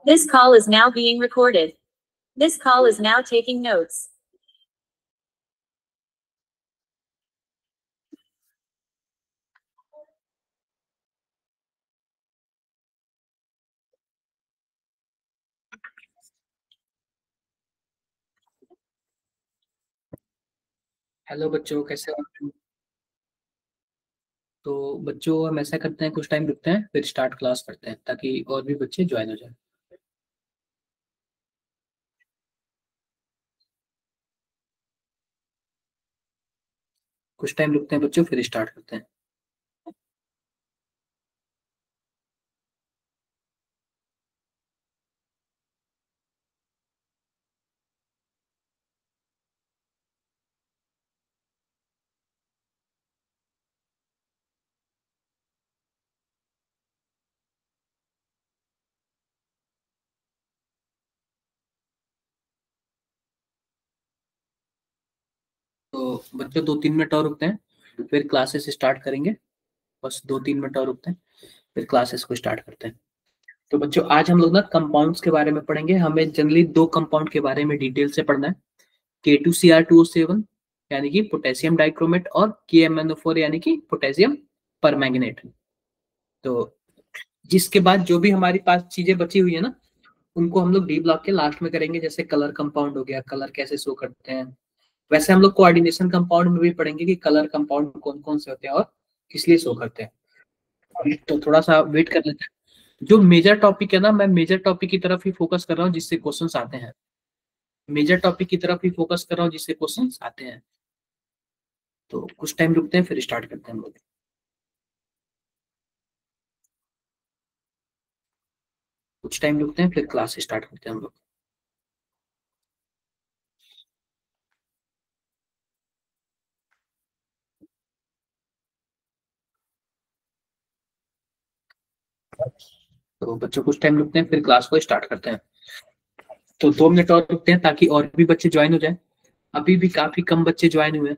This call is now being recorded. This call is now taking notes. Hello बच्चों, कैसे हो आप? तो बच्चों हम ऐसा करते हैं, कुछ टाइम रुकते हैं फिर स्टार्ट क्लास करते हैं ताकि और भी बच्चे ज्वाइन हो जाए। कुछ टाइम रुकते हैं बच्चों, फिर स्टार्ट करते हैं। तो बच्चों 2-3 मिनट और रुकते हैं फिर क्लासेस स्टार्ट करेंगे। बस 2-3 मिनट और रुकते हैं फिर क्लासेस को स्टार्ट करते हैं। तो बच्चों आज हम लोग ना कंपाउंड्स के बारे में पढ़ेंगे। हमें जनरली दो कंपाउंड के बारे में डिटेल से पढ़ना है। K2Cr2O7 यानी कि पोटेशियम डाइक्रोमेट और KMnO4 यानी कि पोटेशियम परमैंगनेट। तो जिसके बाद जो भी हमारी पास चीजें बची हुई है ना, उनको हम लोग डी ब्लॉक के लास्ट में करेंगे। जैसे कलर कंपाउंड हो गया, कलर कैसे शो करते हैं। वैसे हम लोग कोऑर्डिनेशन कंपाउंड में भी पढ़ेंगे कि कलर कंपाउंड कौन कौन से होते हैं और किस लिए शो करते हैं। तो थोड़ा सा वेट कर लेते हैं। जो मेजर टॉपिक है ना, मैं मेजर टॉपिक की तरफ ही फोकस कर रहा हूँ जिससे क्वेश्चंस आते हैं। मेजर टॉपिक की तरफ ही फोकस कर रहा हूँ जिससे क्वेश्चंस आते हैं। तो कुछ टाइम रुकते हैं फिर स्टार्ट करते हैं हम लोग। कुछ टाइम रुकते हैं फिर क्लास स्टार्ट करते हैं हम लोग। तो बच्चों कुछ टाइम रुकते हैं फिर क्लास को स्टार्ट करते हैं। तो 2 मिनट और रुकते हैं ताकि और भी बच्चे ज्वाइन हो जाए। अभी भी काफी कम बच्चे ज्वाइन हुए हैं।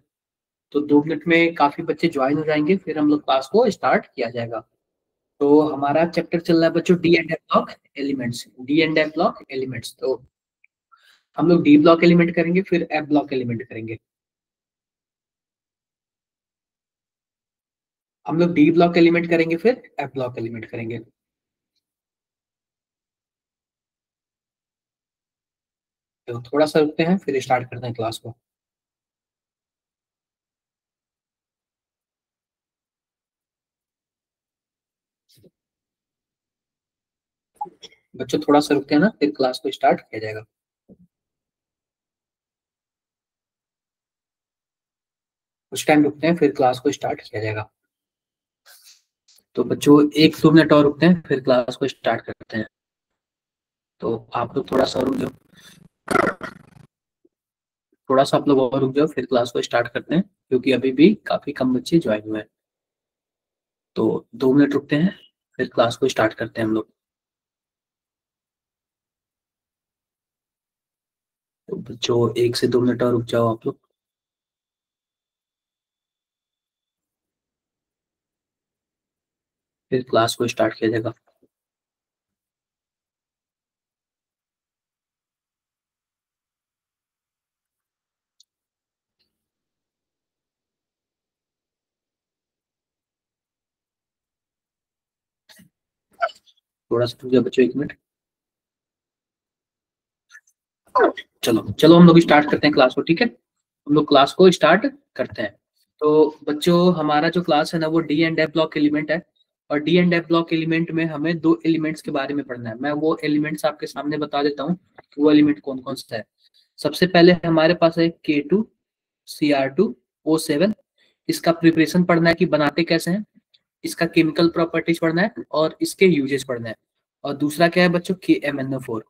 तो 2 मिनट में काफी बच्चे ज्वाइन हो जाएंगे फिर हम लोग क्लास को स्टार्ट किया जाएगा। तो हमारा चैप्टर चल रहा है बच्चों D and F block elements. D and F block elements. तो हम लोग डी ब्लॉक एलिमेंट करेंगे फिर एफ ब्लॉक एलिमेंट करेंगे। हम लोग डी ब्लॉक एलिमेंट करेंगे फिर एफ ब्लॉक एलिमेंट करेंगे। तो थोड़ा सा रुकते हैं फिर स्टार्ट करते हैं क्लास को। बच्चों थोड़ा सा रुकते हैं ना, फिर क्लास को स्टार्ट किया जाएगा। कुछ टाइम रुकते हैं फिर क्लास को स्टार्ट किया जाएगा। तो बच्चों 1-2 मिनट और रुकते हैं फिर क्लास को स्टार्ट करते हैं। तो आप लोग थोड़ा सा रुक जाओ। थोड़ा सा आप लोग और रुक जाओ फिर क्लास को स्टार्ट करते हैं क्योंकि अभी भी काफी कम बच्चे ज्वाइन हुए हैं। तो 2 मिनट रुकते हैं फिर क्लास को स्टार्ट करते हैं हम लोग। तो बच्चों 1 से 2 मिनट और रुक जाओ आप लोग। फिर क्लास को स्टार्ट किया जाएगा। थोड़ा सा रुक जाओ बच्चों, 1 मिनट। चलो चलो हम लोग स्टार्ट करते हैं क्लास को, ठीक है। हम लोग क्लास को स्टार्ट करते हैं। तो बच्चों हमारा जो क्लास है ना वो D and F block element है। और D and F block element में हमें दो एलिमेंट्स के बारे में पढ़ना है। मैं वो एलिमेंट्स आपके सामने बता देता हूँ कि वो एलिमेंट कौन कौन सा है। सबसे पहले हमारे पास है K2Cr2O7। इसका प्रिपरेशन पढ़ना है कि बनाते कैसे हैं, इसका केमिकल प्रॉपर्टीज पढ़ना है और इसके यूजेस पढ़ना है। और दूसरा क्या है बच्चों, KMnO4।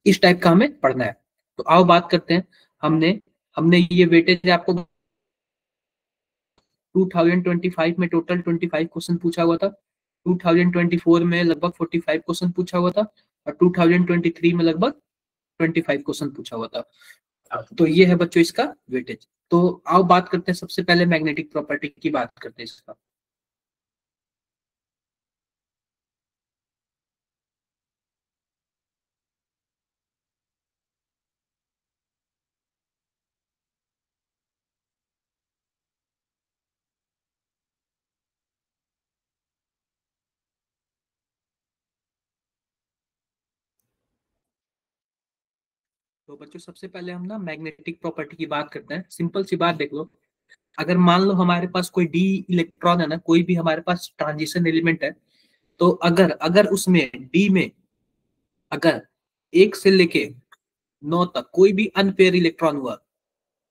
इस टाइप का हमें पढ़ना है। तो आओ बात करते हैं। हमने हमने ये वेटेज आपको 2025 में टोटल 25 क्वेश्चन पूछा हुआ था। 2024 में लगभग 45 क्वेश्चन पूछा हुआ था। और 2023 में लगभग 25 क्वेश्चन पूछा हुआ था। तो ये है बच्चों इसका वेटेज। तो आओ बात करते हैं, सबसे पहले मैग्नेटिक प्रॉपर्टी की बात करते हैं इसका। तो बच्चों सबसे पहले हम ना मैग्नेटिक प्रॉपर्टी की बात करते हैं। सिंपल सी बात देख लो, अगर मान लो हमारे पास कोई डी इलेक्ट्रॉन है ना, कोई भी हमारे पास ट्रांजिशन एलिमेंट है, तो अगर अगर उसमें डी में अगर 1 से लेके 9 तक कोई भी अनपेयर इलेक्ट्रॉन हुआ,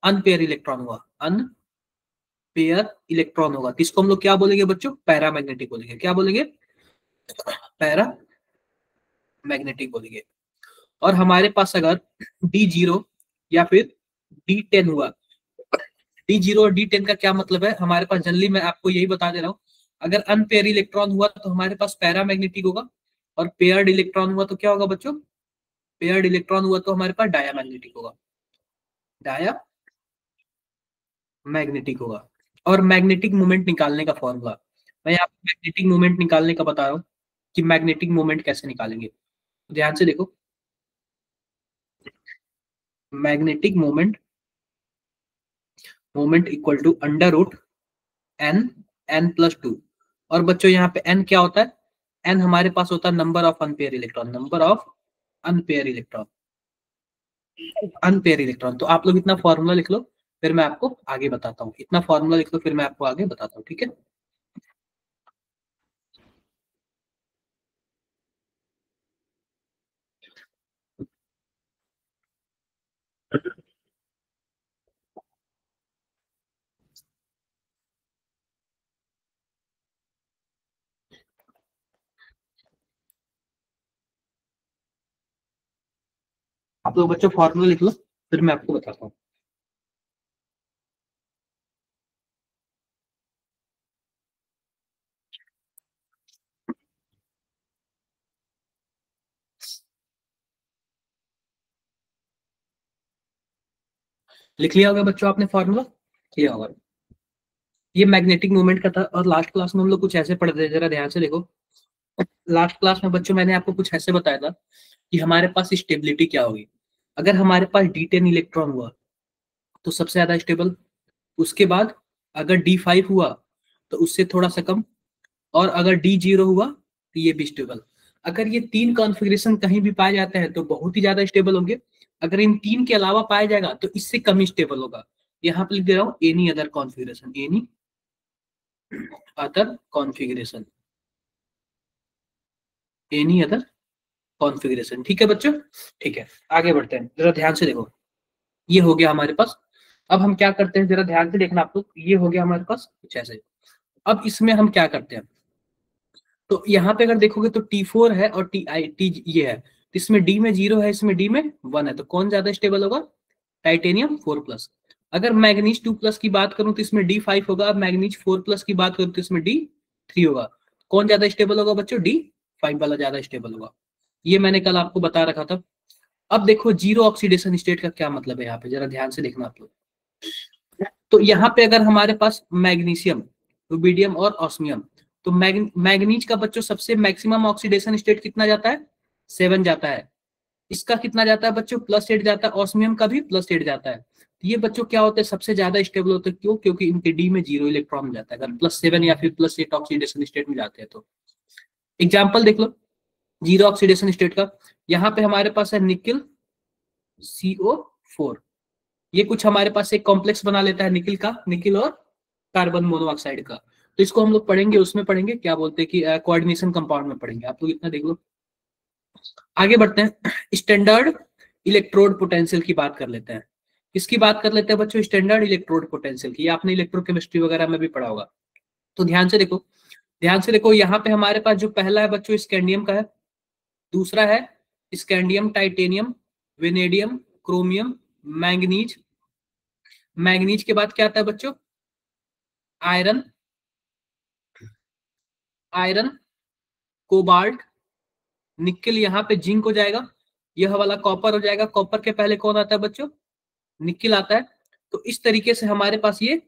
अनपेयर इलेक्ट्रॉन हुआ, अनपेयर इलेक्ट्रॉन होगा, किसको हम लोग क्या बोलेंगे बच्चों? पैरामैग्नेटिक बोलेंगे। क्या बोलेंगे? पैरा मैग्नेटिक बोलेंगे। और हमारे पास अगर D0 या फिर D10 हुआ, D0 और D10 का क्या मतलब है हमारे पास? जनरली मैं आपको यही बता दे रहा हूँ, अगर अनपेयर इलेक्ट्रॉन हुआ तो हमारे पास पैरामैग्नेटिक होगा, और पेयर्ड इलेक्ट्रॉन हुआ तो क्या होगा बच्चों? पेयर्ड इलेक्ट्रॉन हुआ तो हमारे पास डायामैग्नेटिक होगा, डाया मैग्नेटिक होगा। और मैग्नेटिक मोमेंट निकालने का फॉर्मूला मैं यहाँ पे मैग्नेटिक मोमेंट निकालने का बता रहा हूँ कि मैग्नेटिक मोमेंट कैसे निकालेंगे। ध्यान से देखो, magnetic moment, moment equal to under root N, n+2। और बच्चों यहाँ पे n क्या होता है? n हमारे पास होता है number of unpaired electron, number of unpaired electron, unpaired electron. तो आप लोग इतना फॉर्मूला लिख लो, फिर मैं आपको आगे बताता हूँ। इतना फॉर्मूला लिख लो, फिर मैं आपको आगे बताता हूँ, ठीक है? आप लोग बच्चों फॉर्मूला लिख लो, फिर मैं आपको बताता हूँ। लिख लिया होगा बच्चों आपने फॉर्मूला? किया होगा। ये मैग्नेटिक मोमेंट का था, और लास्ट क्लास में हम लोग कुछ ऐसे पढ़ते थे, जरा ध्यान से देखो। लास्ट क्लास में बच्चों मैंने आपको कुछ ऐसे बताया था कि हमारे पास स्टेबिलिटी क्या होगी। अगर हमारे पास D10 इलेक्ट्रॉन हुआ तो सबसे ज्यादा स्टेबल, उसके बाद अगर D5 हुआ तो उससे थोड़ा सा कम, और अगर D0 हुआ तो ये भी स्टेबल। अगर ये तीन कॉन्फ़िगरेशन कहीं भी पाए जाते हैं तो बहुत ही ज्यादा स्टेबल होंगे। अगर इन तीन के अलावा पाया जाएगा तो इससे कम स्टेबल होगा। यहाँ पे लिख दे रहा हूँ, any other configuration, any other configuration, any other configuration. ठीक है बच्चों? ठीक है, आगे बढ़ते हैं, जरा ध्यान से देखो। ये हो गया हमारे पास। अब हम क्या करते हैं, जरा ध्यान से देखना आप लोग। ये हो गया हमारे पास कुछ ऐसे। अब इसमें हम क्या करते हैं, तो यहाँ पे अगर देखोगे तो T4 है और टी ये है, तो इसमें डी में 0 है, इसमें डी में 1 है, तो कौन ज्यादा स्टेबल होगा? टाइटेनियम 4+। अगर मैग्नीज 2+ की बात करूं तो इसमें D5 होगा, मैग्नीज 4+ की बात करूं तो इसमें D3 होगा। कौन ज्यादा स्टेबल होगा बच्चों? D5 वाला ज्यादा स्टेबल होगा। ये मैंने कल आपको बता रखा था। अब देखो जीरो ऑक्सीडेशन स्टेट का क्या मतलब है, यहाँ पे जरा ध्यान से देखना आप लोग। तो यहाँ पे अगर हमारे पास मैग्नीशियम, रुबिडियम और ऑस्मियम, तो मैग्नीज का बच्चों सबसे मैक्सिमम ऑक्सीडेशन स्टेट कितना जाता है? 7 जाता है। इसका कितना जाता है बच्चों? +8 जाता है। ऑस्मियम का भी +8 जाता है। तो ये बच्चों क्या होते हैं? सबसे ज्यादा स्टेबल होते हैं। क्यों? क्योंकि इनके डी में 0 इलेक्ट्रॉन जाता है, अगर +7 या फिर +8 ऑक्सीडेशन स्टेट में जाते हैं तो। एग्जाम्पल देख लो जीरो ऑक्सीडेशन स्टेट का। यहाँ पे हमारे पास है निकिल CO4। ये कुछ हमारे पास एक कॉम्प्लेक्स बना लेता है निकिल का, निकिल और कार्बन मोनोऑक्साइड का। तो इसको हम लोग पढ़ेंगे, उसमें पढ़ेंगे क्या बोलते हैं कि कोऑर्डिनेशन कंपाउंड में पढ़ेंगे। आप लोग इतना देख लो, आगे बढ़ते हैं। स्टैंडर्ड इलेक्ट्रोड पोटेंशियल की बात कर लेते हैं। किसकी बात कर लेते हैं बच्चों? स्टैंडर्ड इलेक्ट्रोड पोटेंशियल की। आपने इलेक्ट्रोकेमिस्ट्री वगैरह में भी पढ़ा होगा। तो ध्यान से देखो, ध्यान से देखो, यहाँ पे हमारे पास जो पहला है बच्चों स्कैंडियम का है, दूसरा है scandium, titanium, vanadium, chromium, manganese. Manganese के बाद क्या आता है बच्चों? आयरन, आयरन, कोबाल्ट, निकल, यहाँ पे जिंक हो जाएगा, यह वाला कॉपर हो जाएगा। कॉपर के पहले कौन आता है बच्चों? निकिल आता है। तो इस तरीके से हमारे पास ये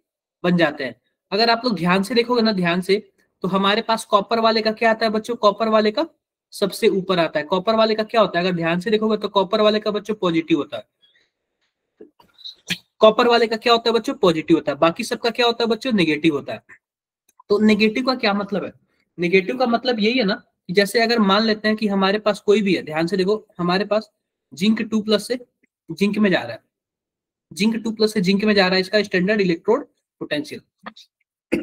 बन जाते हैं। अगर आप लोग ध्यान से देखोगे ना, ध्यान से, तो हमारे पास कॉपर वाले का क्या आता है बच्चों? कॉपर वाले का सबसे ऊपर आता है। कॉपर वाले का क्या होता है? अगर ध्यान से देखोगे तो कॉपर वाले का बच्चों पॉजिटिव होता है। कॉपर वाले का क्या होता है बच्चों? पॉजिटिव होता है। बाकी सबका क्या होता है बच्चों? नेगेटिव होता है। तो नेगेटिव का क्या मतलब है? नेगेटिव का मतलब यही है ना कि जैसे अगर मान लेते हैं कि हमारे पास कोई भी है, ध्यान से देखो, हमारे पास जिंक 2+ है, जिंक में जा रहा है, जिंक 2+ से जिंक में जा रहा है, इसका स्टैंडर्ड इलेक्ट्रोड पोटेंशियल।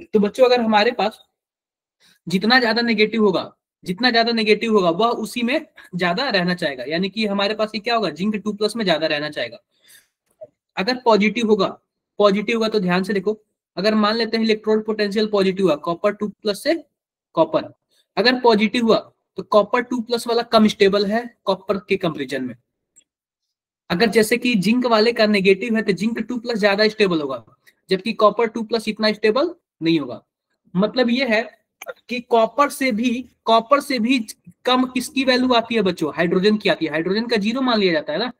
तो बच्चों अगर हमारे पास जितना ज्यादा नेगेटिव होगा, जितना ज्यादा नेगेटिव होगा वह उसी में ज्यादा रहना चाहेगा, यानी कि हमारे पास ये क्या होगा, जिंक 2+ में ज्यादा रहना चाहेगा। अगर पॉजिटिव होगा तो ध्यान से देखो, अगर मान लेते हैं इलेक्ट्रोड पोटेंशियल पॉजिटिव हुआ, कॉपर 2+ से कॉपर, अगर पॉजिटिव हुआ तो कॉपर 2+ वाला कम स्टेबल है कॉपर के कंपेरिजन में। अगर जैसे कि जिंक वाले का नेगेटिव है तो जिंक 2+ ज्यादा स्टेबल होगा, जबकि कॉपर 2+ इतना स्टेबल नहीं होगा। मतलब ये है कि कॉपर से भी कम किसकी वैल्यू आती है बच्चों, हाइड्रोजन की आती है। हाइड्रोजन का 0 मान लिया जाता है ना।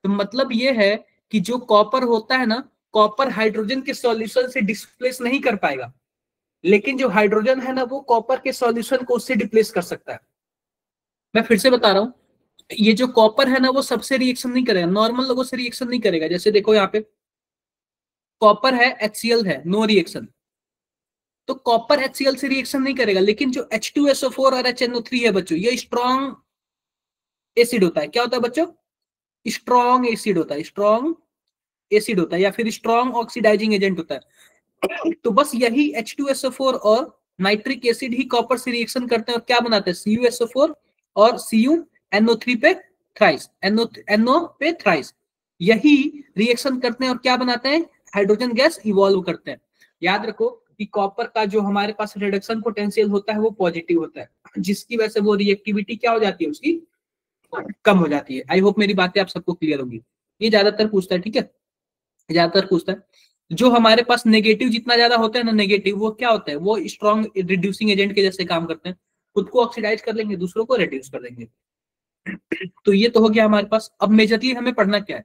तो मतलब ये है कि जो कॉपर होता है ना, कॉपर हाइड्रोजन के सॉल्यूशन से डिस्प्लेस नहीं कर पाएगा, लेकिन जो हाइड्रोजन है ना वो कॉपर के सॉल्यूशन को उससे डिप्लेस कर सकता है। मैं फिर से बता रहा हूं, ये जो कॉपर है ना वो सबसे रिएक्शन नहीं करेगा, नॉर्मल लोगों से रिएक्शन नहीं करेगा। जैसे देखो यहाँ पे कॉपर है, HCl है, नो रिएक्शन, तो कॉपर HCl से रिएक्शन नहीं करेगा। लेकिन जो H2SO4 और HNO3 है बच्चों, ये स्ट्रॉन्ग एसिड होता है। क्या होता है बच्चों, स्ट्रॉन्ग एसिड होता है, स्ट्रॉन्ग एसिड होता है, या फिर स्ट्रॉन्ग ऑक्सीडाइजिंग एजेंट होता है। तो बस यही H2SO4 और नाइट्रिक एसिड ही कॉपर से रिएक्शन करते हैं और क्या बनाते हैं, CuSO4 और CuNO3 पे थ्राइस, NO पे थ्राइस, यही रिएक्शन करते हैं और क्या बनाते हैं, हाइड्रोजन गैस इवॉल्व करते हैं। याद रखो कि कॉपर का जो हमारे पास रिडक्शन पोटेंशियल होता है वो पॉजिटिव होता है, जिसकी वजह से वो रिएक्टिविटी क्या हो जाती है, उसकी कम हो जाती है। आई होप मेरी बातें आप सबको क्लियर होगी। ये ज्यादातर पूछता है, ठीक है, ज्यादातर पूछता है। जो हमारे पास नेगेटिव जितना ज्यादा होता है ना, नेगेटिव वो क्या होता है, वो स्ट्रॉन्ग रिड्यूसिंग एजेंट के जैसे काम करते हैं, खुद को ऑक्सीडाइज कर लेंगे, दूसरों को रिड्यूस कर देंगे। तो ये तो हो गया हमारे पास। अब मेजरली हमें पढ़ना क्या है,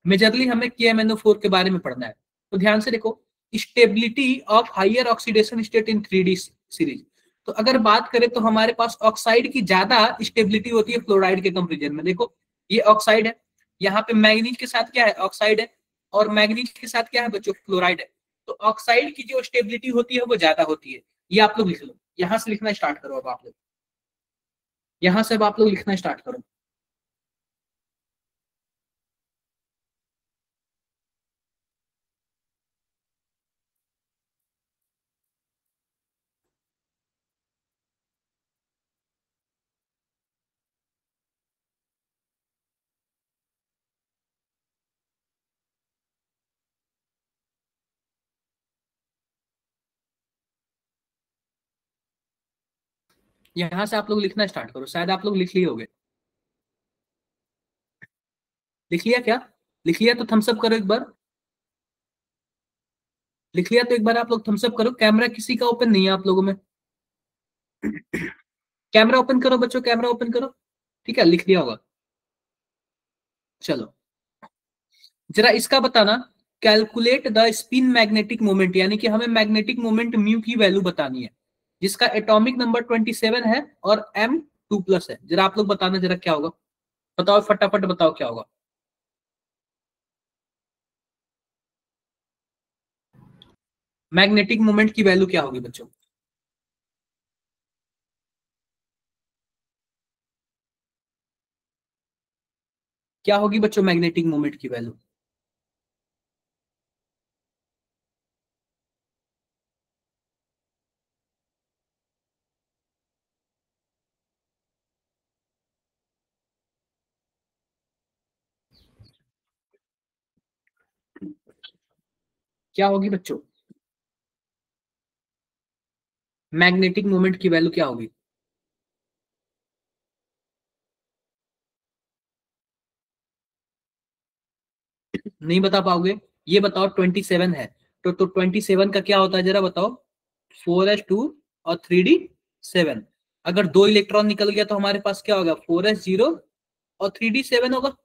मेजरली हमें KMnO4 के बारे में पढ़ना है। तो ध्यान से देखो, stability of higher oxidation state in 3D series. तो अगर बात करें तो हमारे पास ऑक्साइड की ज्यादा स्टेबिलिटी होती है फ्लोराइड के कंपेरिजन में। देखो ये ऑक्साइड है, यहाँ पे मैग्नीज के साथ क्या है, ऑक्साइड है, और मैग्नीज के साथ क्या है बच्चों, फ्लोराइड है। तो ऑक्साइड की जो स्टेबिलिटी होती है वो ज्यादा होती है। ये आप लोग लिख लो, यहां से लिखना स्टार्ट करो। अब आप लोग यहां से अब आप लोग लिखना स्टार्ट करो। यहां से आप लोग लिखना स्टार्ट करो, शायद आप लोग लिख लिए होगे। लिख लिया क्या, लिख लिया तो थम्स अप करो एक बार। लिख लिया तो एक बार आप लोग थम्स अप करो। कैमरा किसी का ओपन नहीं है आप लोगों में, कैमरा ओपन करो बच्चों, कैमरा ओपन करो। ठीक है, लिख लिया होगा। चलो जरा इसका बताना, calculate the spin magnetic moment, यानी कि हमें मैग्नेटिक मोमेंट म्यू की वैल्यू बतानी है, जिसका एटॉमिक नंबर 27 है और M2+ है। जरा आप लोग बताना जरा क्या होगा, बताओ फटाफट बताओ क्या होगा। मैग्नेटिक मोमेंट की वैल्यू क्या होगी बच्चों, क्या होगी बच्चों मैग्नेटिक मोमेंट की वैल्यू। क्या होगी बच्चों, मैग्नेटिक मोमेंट की वैल्यू क्या होगी। नहीं बता पाओगे, ये बताओ 27 है, तो 27 का क्या होता है जरा बताओ, 4s2 और 3d7। अगर दो इलेक्ट्रॉन निकल गया तो हमारे पास क्या होगा, 4s0 और 3d7 होगा।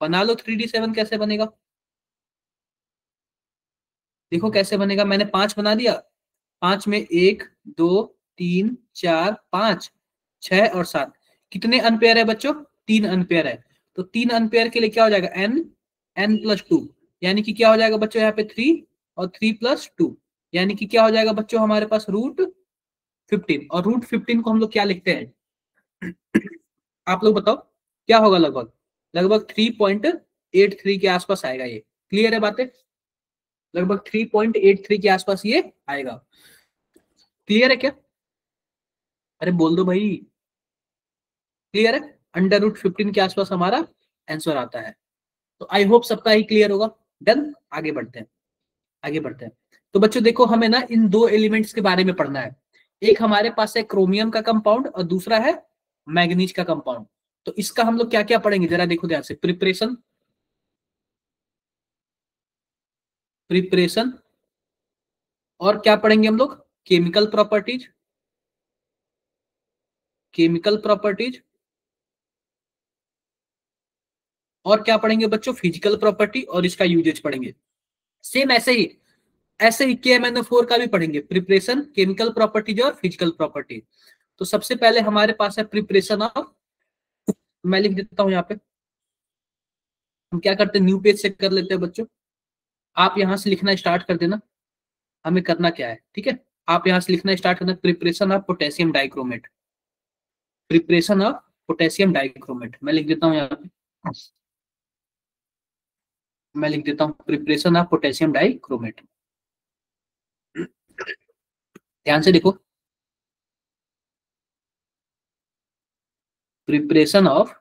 बना लो 3d7 कैसे बनेगा, देखो कैसे बनेगा। मैंने 5 बना दिया, 5 में 1 2 3 4 5 6 और 7, कितने अनपेयर है बच्चों, 3 अनपेयर है। तो 3 अनपेयर के लिए क्या हो जाएगा, n+2, यानी कि क्या हो जाएगा बच्चों यहाँ पे 3 और 3+2, यानी कि क्या हो जाएगा बच्चों हमारे पास √15। और √15 को हम लोग क्या लिखते हैं, आप लोग बताओ क्या होगा, लगभग लगभग 3.5 3.83 के आसपास आएगा ये। क्लियर है बातें? लगभग 3.83 के आसपास ये आएगा। क्लियर है क्या? अरे बोल दो भाई, क्लियर है? √15 के आसपास हमारा आंसर आता है। तो आई होप सबका ही क्लियर होगा। डन, आगे बढ़ते हैं, आगे बढ़ते हैं। तो बच्चों देखो, हमें ना इन दो एलिमेंट्स के बारे में पढ़ना है। एक हमारे पास है क्रोमियम का कंपाउंड और दूसरा है मैग्नीज का कंपाउंड। तो इसका हम लोग क्या क्या पढ़ेंगे जरा देखो ध्यान से। प्रिपरेशन, प्रिपरेशन, और क्या पढ़ेंगे हम लोग? केमिकल प्रॉपर्टीज, केमिकल प्रॉपर्टीज, और क्या पढ़ेंगे बच्चों? फिजिकल प्रॉपर्टी, और इसका यूजेज पढ़ेंगे। सेम ऐसे ही KMnO4 का भी पढ़ेंगे, प्रिपरेशन, केमिकल प्रॉपर्टीज और फिजिकल प्रॉपर्टी। तो सबसे पहले हमारे पास है प्रिपरेशन ऑफ, मैं लिख देता हूं यहाँ पे। हम क्या करते हैं, न्यू पेज से कर लेते हैं बच्चों। आप यहां से लिखना स्टार्ट कर देना, हमें करना क्या है, ठीक है? आप यहां से लिखना स्टार्ट करना, preparation of potassium dichromate, preparation of potassium dichromate. मैं लिख देता हूँ यहाँ पे, मैं लिख देता हूँ प्रिपरेशन ऑफ पोटेशियम डाइक्रोमेट। ध्यान से देखो, preparation of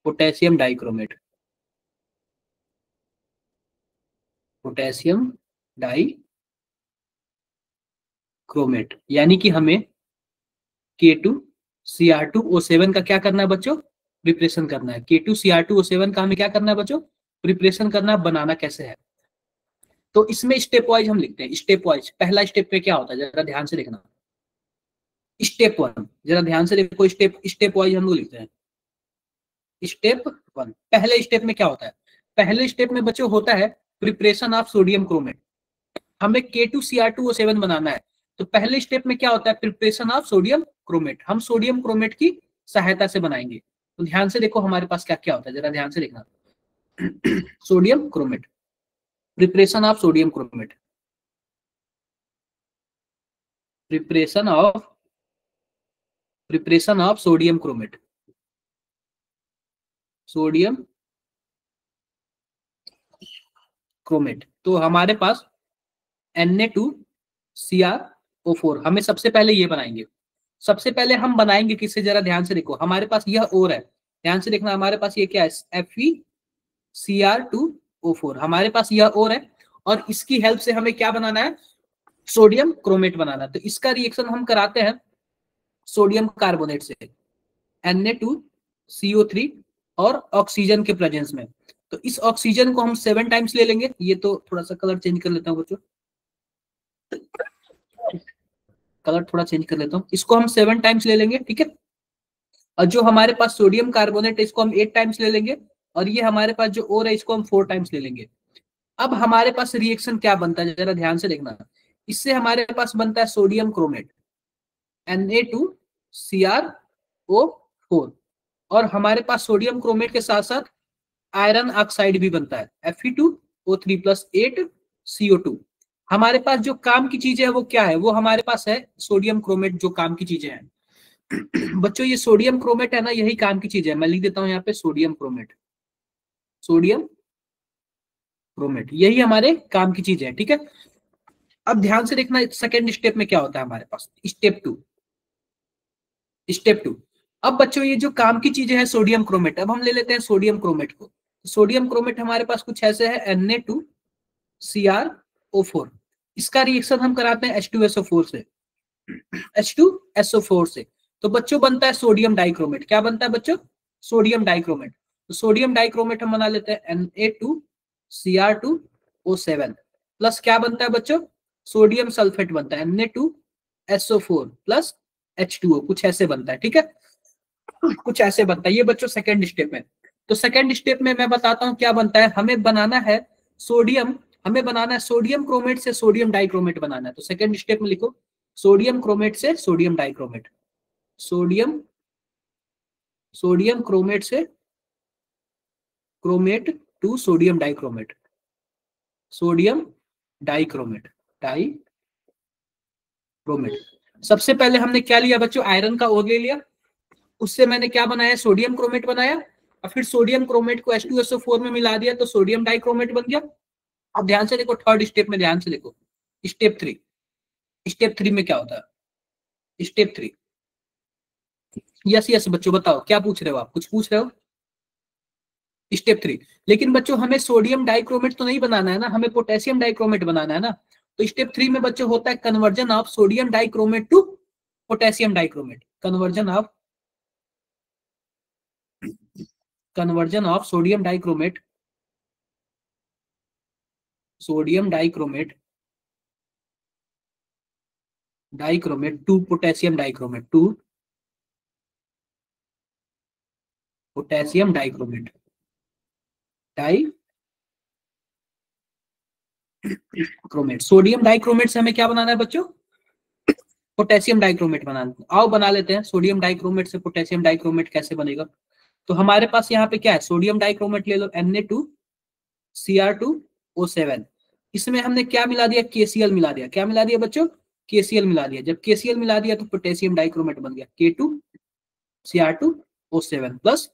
potassium dichromate, potassium dichromate, यानी कि हमें K2Cr2O7 का क्या करना है बच्चों? प्रिपरेशन करना है। K2Cr2O7 का हमें क्या करना है बच्चों? प्रिपरेशन करना है। बनाना कैसे है, तो इसमें स्टेप वाइज हम लिखते हैं, स्टेप वाइज। पहला स्टेप पे क्या होता है जरा ध्यान से देखना। स्टेप 1, जरा ध्यान से देखो, स्टेप वाइज हम लोग लिखते हैं। स्टेप 1, पहले स्टेप में क्या होता है? पहले स्टेप में बच्चों होता है प्रिपरेशन ऑफ सोडियम क्रोमेट। हमें K2Cr2O7 बनाना है, तो पहले स्टेप में क्या होता है? Preparation of sodium chromate. हम सोडियम क्रोमेट की सहायता से बनाएंगे। तो ध्यान से देखो हमारे पास क्या क्या होता है, जरा ध्यान से देखना। Sodium chromate, preparation of sodium chromate, preparation of sodium chromate, sodium chromate. तो हमारे पास Na2Cr O4, हमें सबसे पहले ये बनाएंगे। सबसे पहले हम बनाएंगे किससे, जरा ध्यान से देखो। हमारे पास यह और है, ध्यान से देखना। हमारे पास ये क्या है? FeCr2O4, हमारे पास यह और है, और इसकी हेल्प से हमें क्या बनाना है? सोडियम क्रोमेट बनाना है। तो इसका रिएक्शन हम कराते हैं सोडियम कार्बोनेट से, Na2CO3 और ऑक्सीजन के प्रेजेंस में। तो इस ऑक्सीजन को हम 7 टाइम्स ले लेंगे। ये तो थोड़ा सा कलर चेंज कर लेता हूँ बच्चों, कलर थोड़ा चेंज कर लेता हूँ। इसको हम 7 टाइम्स ले लेंगे, ठीक है? और जो हमारे पास सोडियम कार्बोनेट है इसको हम 8 टाइम्स ले लेंगे, और ये हमारे पास जो और है इसको हम 4 टाइम्स ले लेंगे। अब हमारे पास रिएक्शन क्या बनता है जरा ध्यान से देखना। इससे हमारे पास बनता है सोडियम क्रोमेट, Na2Cr O4, और हमारे पास सोडियम क्रोमेट के साथ साथ आयरन ऑक्साइड भी बनता है, Fe2O3 + 8CO2। हमारे पास जो काम की चीजें है वो क्या है? वो हमारे पास है सोडियम क्रोमेट, जो काम की चीजें हैं। बच्चों ये सोडियम क्रोमेट है ना, यही काम की चीज है। मैं लिख देता हूं यहाँ पे सोडियम क्रोमेट, सोडियम क्रोमेट, यही हमारे काम की चीज है, ठीक है? अब ध्यान से देखना, सेकेंड स्टेप में क्या होता है हमारे पास? Step 2, step 2। अब बच्चों ये जो काम की चीजें हैं सोडियम क्रोमेट, अब हम ले लेते हैं सोडियम क्रोमेट को। सोडियम क्रोमेट हमारे पास कुछ ऐसे है, Na2Cr O4। इसका रिएक्शन हम कराते हैं H2SO4 से, H2SO4 से। तो बच्चों बनता है सोडियम डाइक्रोमेट। क्या बनता है बच्चों? Sodium dichromate. तो सोडियम डाइक्रोमेट हम बना लेते हैं Na2Cr2O7 प्लस क्या बनता है बच्चों? सोडियम सल्फेट बनता है, Na2SO4 + H2O, कुछ ऐसे बनता है, ठीक है? कुछ ऐसे बनता है ये बच्चों सेकंड स्टेप में। तो सेकंड स्टेप में मैं बताता हूं क्या बनता है। हमें बनाना है सोडियम, हमें बनाना है सोडियम क्रोमेट से सोडियम डाइक्रोमेट बनाना है। तो सेकंड स्टेप में लिखो सोडियम क्रोमेट से सोडियम डाइक्रोमेट, सोडियम क्रोमेट से chromate to sodium dichromate, sodium dichromate, dichromate. सबसे पहले हमने क्या लिया बच्चों? आयरन का ओर ले लिया, उससे मैंने क्या बनाया? सोडियम क्रोमेट बनाया। और फिर सोडियम क्रोमेट को H2SO4 में मिला दिया तो सोडियम डाइक्रोमेट बन गया। अब ध्यान से देखो, थर्ड स्टेप में ध्यान से देखो, स्टेप 3। स्टेप 3 में क्या होता है? स्टेप 3, यस यस बच्चों बताओ क्या पूछ रहे हो आप? कुछ पूछ रहे हो? स्टेप 3, लेकिन बच्चों हमें सोडियम डाइक्रोमेट तो नहीं बनाना है ना, हमें पोटेशियम डाइक्रोमेट बनाना है ना। तो स्टेप 3 में बच्चों होता है conversion of sodium dichromate to potassium dichromate. Conversion of sodium dichromate to potassium dichromate sodium dichromate से हमें क्या बनाना है बच्चों? पोटेशियम डाइक्रोमेट बनाना है। आओ बना लेते हैं। सोडियम डाइक्रोमेट से पोटेशियम डाइक्रोमेट कैसे बनेगा? तो हमारे पास यहाँ पे क्या है? सोडियम डाइक्रोमेट ले लो, Na2Cr2O7। इसमें हमने क्या मिला दिया? KCl मिला दिया। क्या मिला दिया बच्चों? KCl मिला दिया। जब KCl मिला दिया तो पोटेशियम डाइक्रोमेट बन गया, K2Cr2O7 प्लस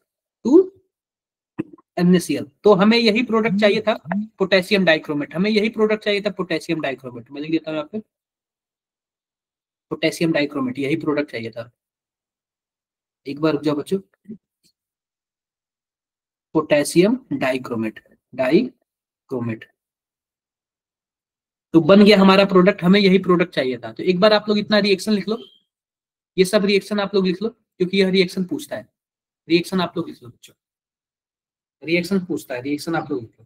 2NaCl। तो हमें यही प्रोडक्ट चाहिए था, पोटेशियम डाइक्रोमेट। मैं लिख देता हूँ यहाँ पे, पोटेशियम डाइक्रोमेट, यही प्रोडक्ट चाहिए था। एक बार रुक जाओ बच्चों, पोटेशियम डाइक्रोमेट तो बन गया हमारा प्रोडक्ट। हमें यही प्रोडक्ट चाहिए था। तो एक बार आप लोग इतना रिएक्शन लिख लो, ये सब रिएक्शन आप लोग लिख लो, क्योंकि यह रिएक्शन पूछता है। रिएक्शन आप लोग लिख लो बच्चों, रिएक्शन पूछता है, रिएक्शन आप लोग लिख लो।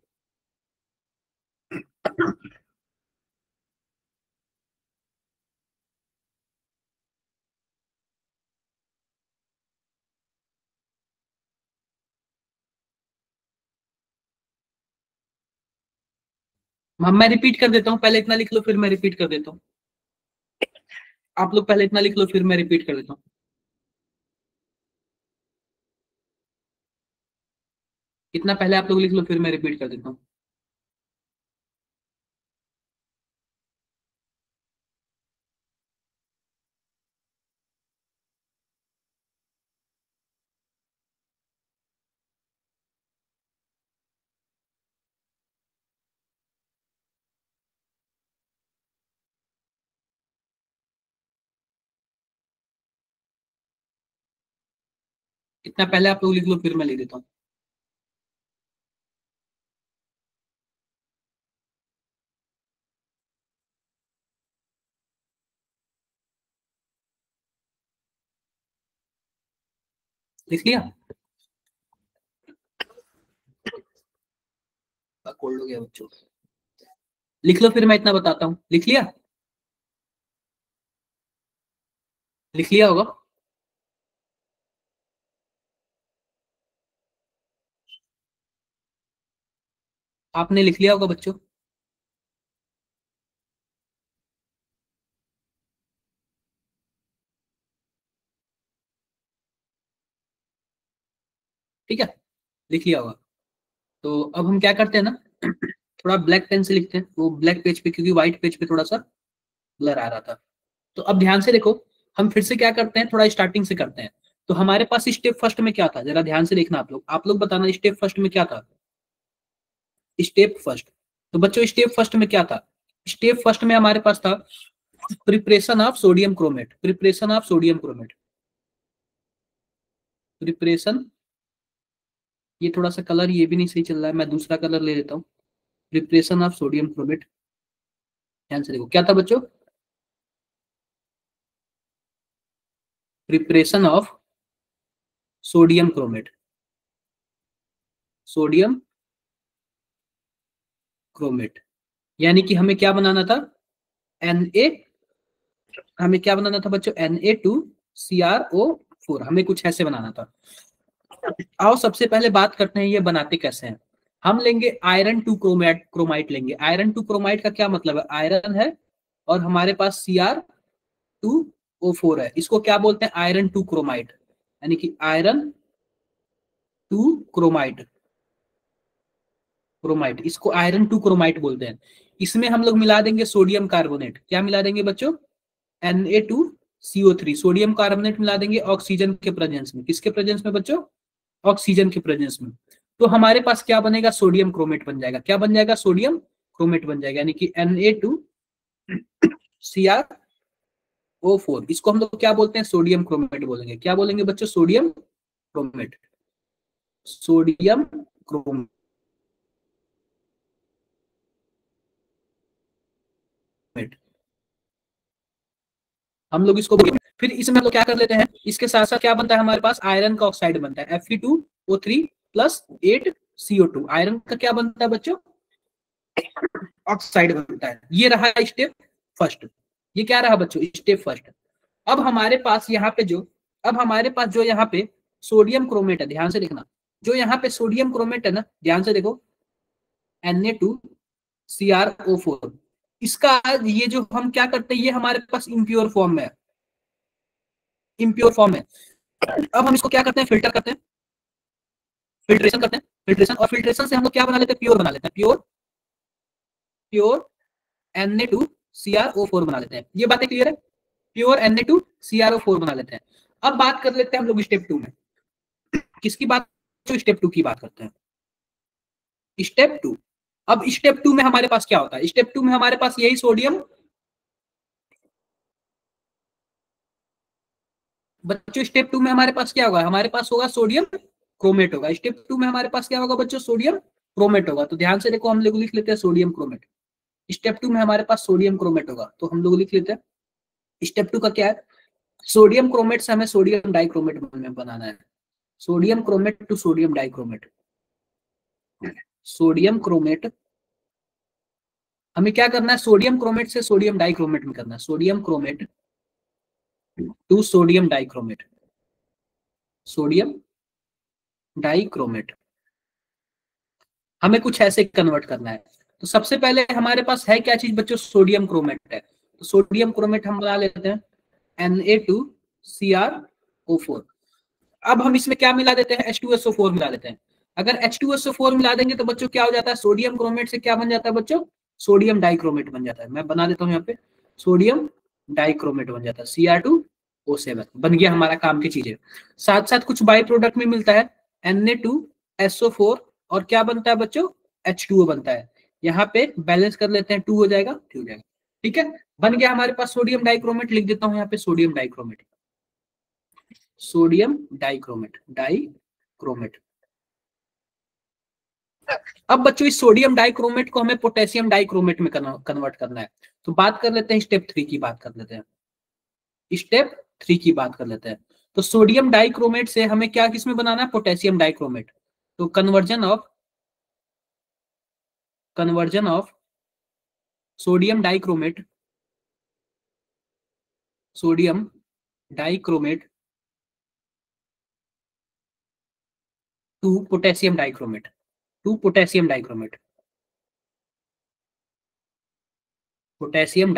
मैं रिपीट कर देता हूँ, पहले इतना लिख लो फिर मैं रिपीट कर देता हूँ। आप लोग पहले इतना लिख लो फिर मैं रिपीट कर देता हूँ। इतना पहले आप लोग लिख लो फिर मैं रिपीट कर देता हूँ। इतना पहले आप लोग लिख लो फिर मैं लिख देता हूँ। लिख लिया? कोल्ड हो गया बच्चों। लिख लो फिर मैं इतना बताता हूँ। लिख लिया? लिख लिया होगा। आपने लिख लिया होगा बच्चों। ठीक है, लिख लिया होगा। तो अब हम क्या करते हैं ना, थोड़ा ब्लैक पेन से लिखते हैं, वो ब्लैक पेज पे, क्योंकि व्हाइट पेज पे थोड़ा सा ब्लर आ रहा था। तो अब ध्यान से देखो, हम फिर से क्या करते हैं, थोड़ा स्टार्टिंग से करते हैं। तो हमारे पास स्टेप फर्स्ट में क्या था, जरा ध्यान से देखना आप लोग बताना स्टेप फर्स्ट में क्या था। स्टेप फर्स्ट, तो बच्चों स्टेप फर्स्ट में क्या था? स्टेप फर्स्ट में हमारे पास था preparation of sodium chromate. Preparation, ये थोड़ा सा कलर ये भी नहीं सही चल रहा है, मैं दूसरा कलर ले लेता हूँ। प्रिपरेशन ऑफ सोडियम क्रोमेट, ध्यान से देखो क्या था बच्चों? प्रिपरेशन ऑफ सोडियम क्रोमेट, यानी कि हमें क्या बनाना था? Na, हमें क्या बनाना था बच्चों? Na2Cr4, हमें कुछ ऐसे बनाना था। आओ सबसे पहले बात करते हैं ये बनाते कैसे हैं। हम लेंगे आयरन टू क्रोमाइट लेंगे। आयरन टू क्रोमाइट का क्या मतलब है? आयरन है और हमारे पास Cr2O4 है, इसको क्या बोलते हैं? आयरन टू क्रोमाइट, यानी कि आयरन टू क्रोमाइट, इसको आयरन टू क्रोमाइट बोलते हैं। इसमें हम लोग मिला देंगे सोडियम कार्बोनेट। क्या मिला देंगे बच्चों? Na2CO3, सोडियम कार्बोनेट मिला देंगे ऑक्सीजन के प्रेजेंस में। किसके प्रेजेंस में बच्चों? ऑक्सीजन के प्रेजेंस में, तो हमारे पास क्या बनेगा, सोडियम क्रोमेट बन जाएगा। क्या बन जाएगा, सोडियम क्रोमेट बन जाएगा, यानी कि Na2Cr O4। इसको हम लोग क्या बोलते हैं, सोडियम क्रोमेट बोलेंगे। क्या बोलेंगे बच्चों, सोडियम क्रोमेट, सोडियम क्रोमेट। हम लोग इसको फिर इसमें हम लोग क्या कर लेते हैं, इसके साथ साथ क्या बनता है हमारे पास, आयरन का ऑक्साइड बनता है, Fe2O3 प्लस 8CO2। आयरन का क्या बनता है बच्चों, ऑक्साइड बनता है। ये रहा स्टेप फर्स्ट। ये क्या रहा बच्चों, स्टेप फर्स्ट। अब हमारे पास यहाँ पे जो यहाँ पे सोडियम क्रोमेट है, ध्यान से देखना, जो यहाँ पे सोडियम क्रोमेट है ना, ध्यान से देखो, Na2CrO4, इसका ये जो हम क्या करते हैं, ये हमारे पास इम्प्योर फॉर्म में है, इम्प्योर फॉर्म है। अब हम इसको क्या करते हैं, फिल्टर करते हैं, फिल्ट्रेशन करते हैं, फिल्ट्रेशन, और फिल्ट्रेशन से हम लोग क्या बना लेते हैं, प्योर बना लेते हैं, प्योर Na2CrO4 बना लेते हैं। ये बातें क्लियर है, प्योर Na2CrO4 बना लेते हैं। अब बात कर लेते हैं हम लोग स्टेप 2 में, किसकी बात, जो स्टेप 2 की बात करते हैं, स्टेप 2। अब स्टेप 2 में हमारे पास क्या होता है, स्टेप 2 में हमारे पास यही सोडियम, बच्चों स्टेप 2 में हमारे पास क्या होगा, हमारे पास होगा सोडियम क्रोमेट होगा। स्टेप 2 में हमारे पास क्या होगा बच्चों, सोडियम क्रोमेट होगा। तो ध्यान से देखो, हम लोग लिख लेते हैं सोडियम क्रोमेट। स्टेप 2 में हमारे पास सोडियम क्रोमेट होगा, तो हम लोग लिख लेते हैं, स्टेप 2 का क्या है, सोडियम क्रोमेट से हमें सोडियम डाइक्रोमेट बनाना है, sodium chromate to sodium dichromate, sodium chromate हमें क्या करना है, सोडियम क्रोमेट से सोडियम डाइक्रोमेट में करना है, sodium chromate to sodium dichromate, sodium dichromate हमें कुछ ऐसे कन्वर्ट करना है। तो सबसे पहले हमारे पास है क्या चीज बच्चों, सोडियम क्रोमेट है। तो सोडियम क्रोमेट हम बना लेते हैं Na2CrO4। अब हम इसमें क्या मिला देते हैं, H2SO4 मिला देते हैं। अगर H2SO4 मिला देंगे तो बच्चों क्या हो जाता है, सोडियम क्रोमेट से क्या बन जाता है बच्चों, सोडियम डाइक्रोमेट बन जाता है। मैं बना देता हूँ यहाँ पे, सोडियम डाइक्रोमेट बन जाता है, Cr2O7 बन गया हमारा काम की चीजें। साथ साथ कुछ बाई प्रोडक्ट में मिलता है, Na2SO4, और क्या बनता है बच्चों, H2O बनता है। यहाँ पे बैलेंस कर लेते हैं, 2 हो जाएगा, 3 हो जाएगा, ठीक है, बन गया हमारे पास सोडियम डाइक्रोमेट। लिख देता हूँ यहाँ पे सोडियम डाइक्रोमेट, सोडियम डाइक्रोमेट। अब बच्चों इस सोडियम डाइक्रोमेट को हमें पोटेशियम डाइक्रोमेट में कन्वर्ट करना है। तो बात कर लेते हैं स्टेप 3 की, बात कर लेते हैं स्टेप 3 की बात कर लेते हैं। तो सोडियम डाइक्रोमेट से हमें क्या किसमें बनाना है, पोटेशियम डाइक्रोमेट। तो conversion of sodium dichromate to potassium dichromate, potassium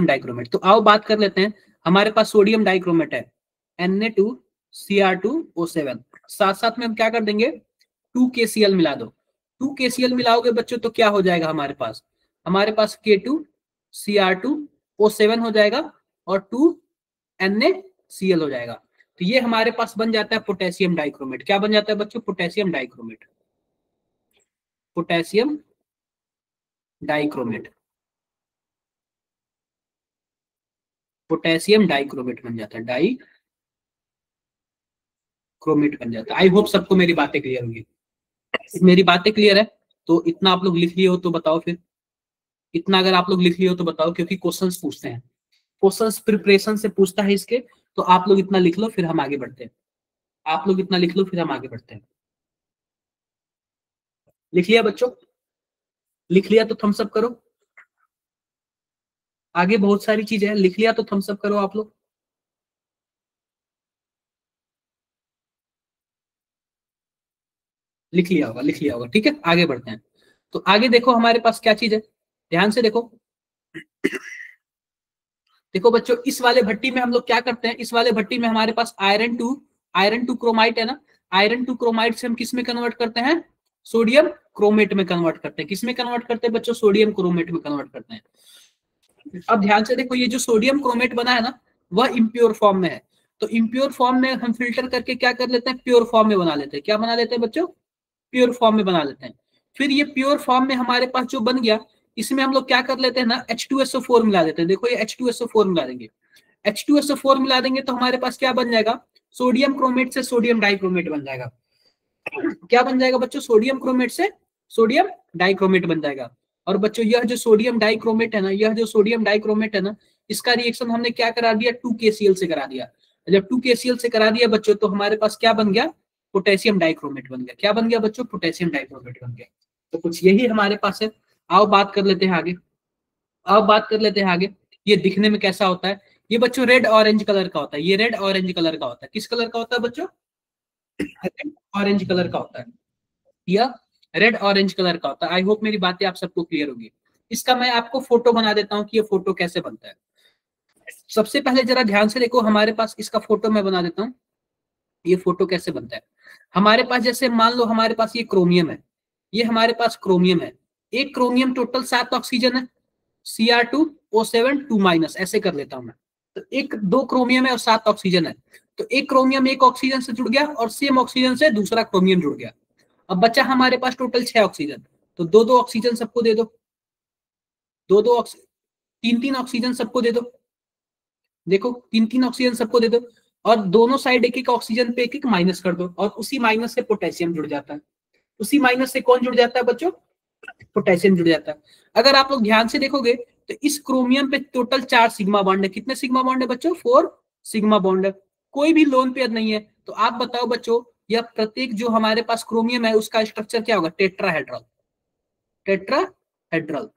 dichromate. तो आओ बात कर लेते हैं, हमारे पास सोडियम डाइक्रोमेट है Na2Cr2O7, साथ साथ में हम क्या कर देंगे, 2KCl मिला दो। 2KCl मिलाओगे बच्चों तो क्या हो जाएगा हमारे पास, K2Cr2O7 हो जाएगा और 2NaCl हो जाएगा। तो ये हमारे पास बन जाता है पोटेशियम डाइक्रोमेट। क्या बन जाता है बच्चों, potassium dichromate, potassium dichromate, potassium dichromate बन जाता है, डाइक्रोमेट बन जाता है। आई होप सबको मेरी बातें क्लियर होगी। मेरी बातें क्लियर है तो इतना आप लोग लिख लिए हो तो बताओ फिर, इतना अगर आप लोग लिख लिए हो तो बताओ, क्योंकि क्वेश्चंस पूछते हैं, क्वेश्चंस प्रिपरेशन से पूछता है इसके, तो आप लोग इतना लिख लो फिर हम आगे बढ़ते हैं, आप लोग इतना लिख लो फिर हम आगे बढ़ते हैं। लिख लिया बच्चों, लिख लिया तो थम्स अप करो। आगे बहुत सारी चीजें हैं, लिख लिया तो थम्स अप करो आप लोग। लिख लिया होगा, लिख लिया होगा, ठीक है, आगे बढ़ते हैं। तो आगे देखो हमारे पास क्या चीज है, ध्यान से देखो। देखो बच्चों, इस वाले भट्टी में हम लोग क्या करते हैं, इस वाले भट्टी में हमारे पास आयरन टू क्रोमाइट है ना, आयरन टू क्रोमाइट से हम किस में कन्वर्ट करते हैं, सोडियम क्रोमेट में कन्वर्ट करते हैं। किस में कन्वर्ट करते हैं बच्चों, सोडियम क्रोमेट में कन्वर्ट करते हैं। अब ध्यान से देखो, ये जो सोडियम क्रोमेट बना है ना, वह इम्प्योर फॉर्म में है। तो इम्प्योर फॉर्म में हम फिल्टर करके क्या कर लेते हैं, प्योर फॉर्म में बना लेते हैं। क्या बना लेते हैं बच्चों, प्योर फॉर्म में बना लेते हैं। फिर ये प्योर फॉर्म में हमारे पास जो बन गया, इसमें हम लोग क्या कर लेते हैं ना, H2SO4 मिला देते हैं। देखो ये H2SO4 मिला देंगे, H2SO4 मिला देंगे तो हमारे पास क्या बन जाएगा, सोडियम क्रोमेट से सोडियम डाइक्रोमेट बन जाएगा। क्या बन जाएगा बच्चों, सोडियम क्रोमेट से सोडियम डाइक्रोमेट बन जाएगा। और बच्चों यह जो सोडियम डाइक्रोमेट है ना, यह जो सोडियम डाइक्रोमेट है ना, इसका रिएक्शन हमने क्या करा दिया, 2KCl से करा दिया। जब 2KCl से करा दिया बच्चों, तो हमारे पास क्या बन गया, पोटेशियम डाइक्रोमेट बन गया। क्या बन गया बच्चों, पोटेशियम डाइक्रोमेट बन गया। तो कुछ यही हमारे पास है। आओ बात कर लेते हैं आगे, आओ बात कर लेते हैं आगे। ये दिखने में कैसा होता है, ये बच्चों रेड ऑरेंज कलर का होता है। ये रेड ऑरेंज कलर का होता है। किस कलर का होता है बच्चों, रेड ऑरेंज कलर का होता है। यह रेड ऑरेंज कलर का होता है। आई होप मेरी बातें आप सबको क्लियर होगी। इसका मैं आपको फोटो बना देता हूँ कि ये फोटो कैसे बनता है। सबसे पहले जरा ध्यान से देखो, हमारे पास इसका फोटो मैं बना देता हूँ। ये फोटो कैसे बनता है, हमारे पास जैसे मान लो हमारे पास ये क्रोमियम है, ये हमारे पास क्रोमियम है। एक क्रोमियम टोटल 7 ऑक्सीजन है, Cr2O7 2- ऐसे कर लेता हूं मैं। तो एक दो क्रोमियम है और 7 ऑक्सीजन है। तो एक क्रोमियम एक ऑक्सीजन से जुड़ गया और सेम ऑक्सीजन से दूसरा क्रोमियम जुड़ गया। अब बचा हमारे पास टोटल 6 ऑक्सीजन। तो दो दो ऑक्सीजन सबको दे दो, दो दो तीन तीन ऑक्सीजन सबको दे दो। देखो 3 ऑक्सीजन सबको दे दो, और दोनों साइड एक एक ऑक्सीजन पे एक एक माइनस कर दो, और उसी माइनस से पोटेशियम जुड़ जाता है। उसी माइनस से कौन जुड़ जाता है बच्चों, पोटेशियम जुड़ जाता है। अगर आप लोग ध्यान से देखोगे तो इस क्रोमियम पे टोटल 4 सिग्मा बॉन्ड है। कितने सिग्मा बॉन्ड है बच्चों, 4 सिग्मा बॉन्ड है। कोई भी लोन पेयर नहीं है। तो आप बताओ बच्चों, यह प्रत्येक जो हमारे पास क्रोमियम है उसका स्ट्रक्चर क्या होगा, टेट्राहेड्रल। टेट्राहेड्रल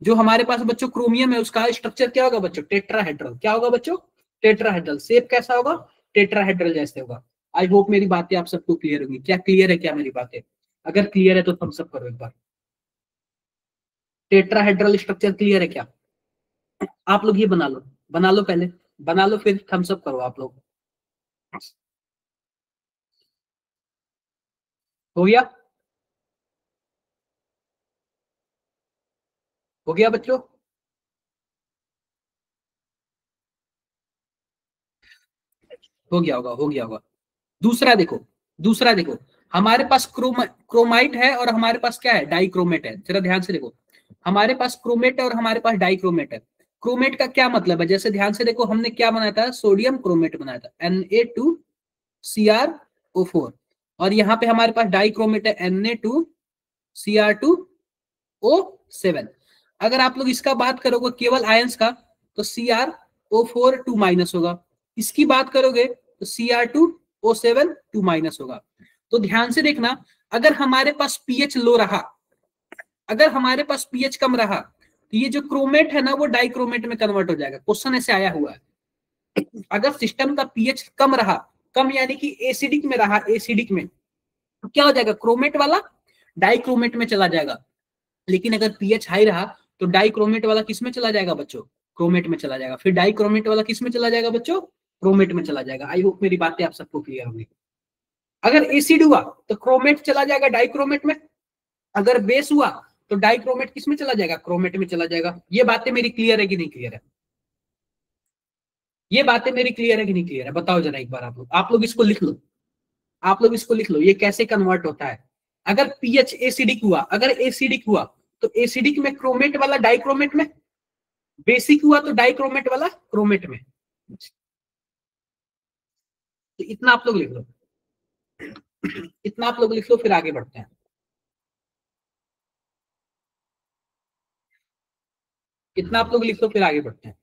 जो हमारे पास बच्चों क्रोमियम है उसका स्ट्रक्चर क्या होगा बच्चों, टेट्राहेड्रल। क्या होगा बच्चों, टेट्राहेड्रल। शेप कैसा होगा, टेट्राहेड्रल जैसे होगा। आई होप मेरी बातें आप सबको क्लियर होगी। क्या क्लियर है क्या मेरी बातें, अगर क्लियर है तो थम्स अप करो एक बार। टेट्राहेड्रल स्ट्रक्चर क्लियर है क्या, आप लोग ये बना लो, बना लो पहले, बना लो फिर थम्स अप करो आप लोग। हो गया, हो गया बच्चों। हो गया होगा, हो गया होगा। दूसरा देखो, दूसरा देखो, हमारे पास क्रोमाइट है और हमारे पास क्या है, डाइक्रोमेट है। जरा ध्यान से देखो, हमारे पास क्रोमेट है और हमारे पास डाइक्रोमेट है। क्रोमेट का क्या मतलब है, जैसे ध्यान से देखो, हमने क्या बनाया था, सोडियम क्रोमेट बनाया था, Na2Cr O4। और यहाँ पे हमारे पास डाइक्रोमेट है, Na2Cr2O7। अगर आप लोग इसका बात करोगे केवल आयंस का, तो Cr O4 2- होगा। इसकी बात करोगे तो Cr2O7 2- होगा। तो ध्यान से देखना, अगर हमारे पास पीएच लो रहा, अगर हमारे पास पीएच कम रहा, तो ये जो क्रोमेट है ना वो डाइक्रोमेट में कन्वर्ट हो जाएगा। क्वेश्चन ऐसे आया हुआ है। अगर सिस्टम का पीएच कम रहा, कम यानी कि एसिडिक में रहा, एसिडिक में, तो क्या हो जाएगा, क्रोमेट वाला डाइक्रोमेट में चला जाएगा। लेकिन अगर पीएच हाई रहा तो डाइक्रोमेट वाला किस में चला जाएगा बच्चों, क्रोमेट में चला जाएगा। फिर डाइक्रोमेट वाला किस में चला जाएगा बच्चों, क्रोमेट में चला जाएगा। आई होप मेरी बातें आप सबको क्लियर होगी। अगर एसिड हुआ तो क्रोमेट चला जाएगा डाइक्रोमेट में, अगर बेस हुआ तो डाइक्रोमेट किस में चला जाएगा, क्रोमेट में चला जाएगा। ये बातें मेरी क्लियर है कि नहीं क्लियर है, ये बातें मेरी क्लियर है कि नहीं क्लियर है, बताओ जरा एक बार। आप लोग इसको लिख लो, आप लोग इसको लिख लो, ये कैसे कन्वर्ट होता है। अगर पीएच एसिडिक हुआ, अगर एसिडिक हुआ तो एसिडिक में क्रोमेट वाला डाइक्रोमेट में, बेसिक हुआ तो डाइक्रोमेट वाला क्रोमेट में। तो इतना आप लोग लिख लो, इतना आप लोग लिख लो, फिर आगे बढ़ते हैं। इतना आप लोग लिख लो, फिर आगे बढ़ते हैं।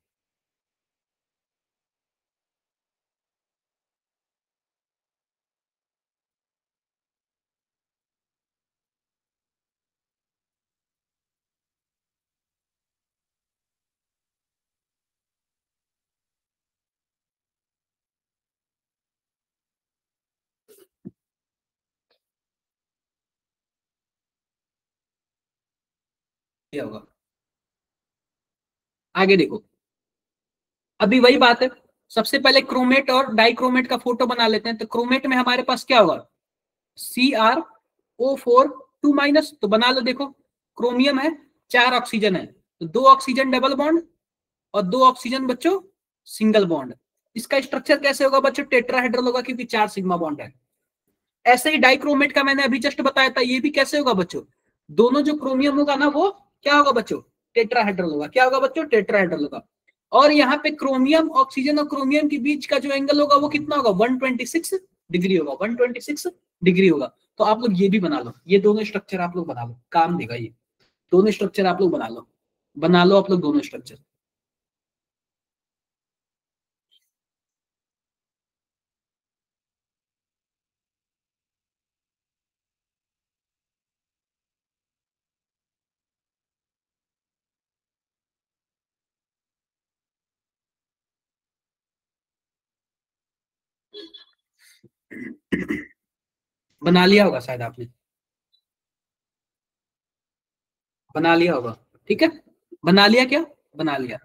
क्या होगा, आगे देखो, अभी वही बात है। सबसे पहले क्रोमेट और डाइक्रोमेट का फोटो बना लेते हैं। तो क्रोमेट में हमारे पास क्या होगा, Cr O4 2- तो बना लो। देखो क्रोमियम है, 4 ऑक्सीजन है, तो 2 ऑक्सीजन डबल बॉन्ड और 2 ऑक्सीजन बच्चों सिंगल बॉन्ड। इसका स्ट्रक्चर कैसे होगा बच्चों, टेट्राहेड्रल होगा क्योंकि 4 सिग्मा बॉन्ड है। ऐसे ही डाइक्रोमेट का मैंने अभी जस्ट बताया था, ये भी कैसे होगा बच्चों, दोनों जो क्रोमियम होगा ना वो क्या होगा बच्चों, टेट्राहेड्रल होगा। क्या होगा बच्चों, टेट्राहेड्रल होगा। और यहाँ पे क्रोमियम, ऑक्सीजन और क्रोमियम के बीच का जो एंगल होगा वो कितना होगा, 126 डिग्री होगा, 126 डिग्री होगा। तो आप लोग ये भी बना लो, ये दोनों स्ट्रक्चर आप लोग बना लो, काम देगा ये दोनों स्ट्रक्चर आप लोग बना लो, बना लो आप लोग दोनों स्ट्रक्चर। बना लिया होगा शायद आपने, बना लिया होगा, ठीक है, बना लिया क्या, बना लिया।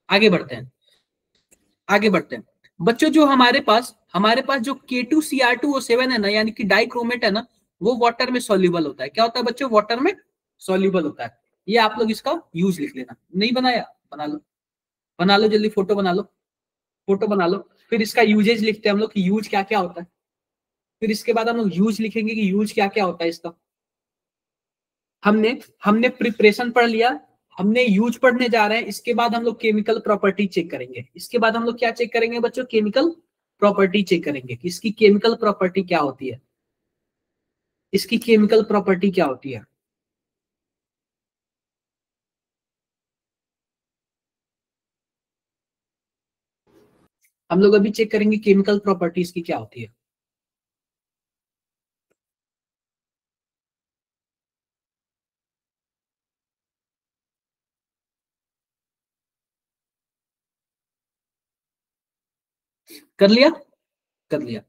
आगे बढ़ते हैं, आगे बढ़ते हैं बच्चों। जो हमारे पास जो K2Cr2O7 है ना, यानी कि डाइक्रोमेट है ना, वो वाटर में सॉल्युबल होता है। क्या होता है बच्चों, वाटर में सॉल्युबल होता है। ये आप लोग इसका यूज लिख लेना, नहीं बनाया बना लो, बना लो जल्दी, फोटो बना लो, फोटो बना लो। फिर इसका यूजेज लिखते हैं हम लोग कि यूज क्या क्या होता है। फिर इसके बाद हम लोग यूज लिखेंगे कि यूज क्या क्या होता है इसका। हमने हमने प्रिपरेशन पढ़ लिया, हमने यूज पढ़ने जा रहे हैं। इसके बाद हम लोग केमिकल प्रॉपर्टी चेक करेंगे। इसके बाद हम लोग क्या चेक करेंगे बच्चों, केमिकल प्रॉपर्टी चेक करेंगे कि इसकी केमिकल प्रॉपर्टी क्या होती है, इसकी केमिकल प्रॉपर्टी क्या होती है। हम लोग अभी चेक करेंगे केमिकल प्रॉपर्टी इसकी क्या होती है। कर लिया, कर लिया।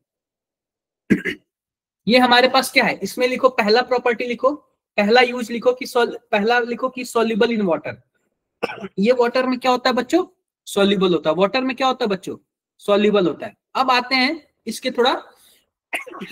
ये हमारे पास क्या है, इसमें लिखो पहला प्रॉपर्टी लिखो, पहला यूज लिखो कि पहला लिखो कि सॉल्युबल इन वाटर। ये वाटर में क्या होता है बच्चों, सॉल्युबल होता है। वाटर में क्या होता है बच्चों, सॉल्युबल होता है। अब आते हैं इसके थोड़ा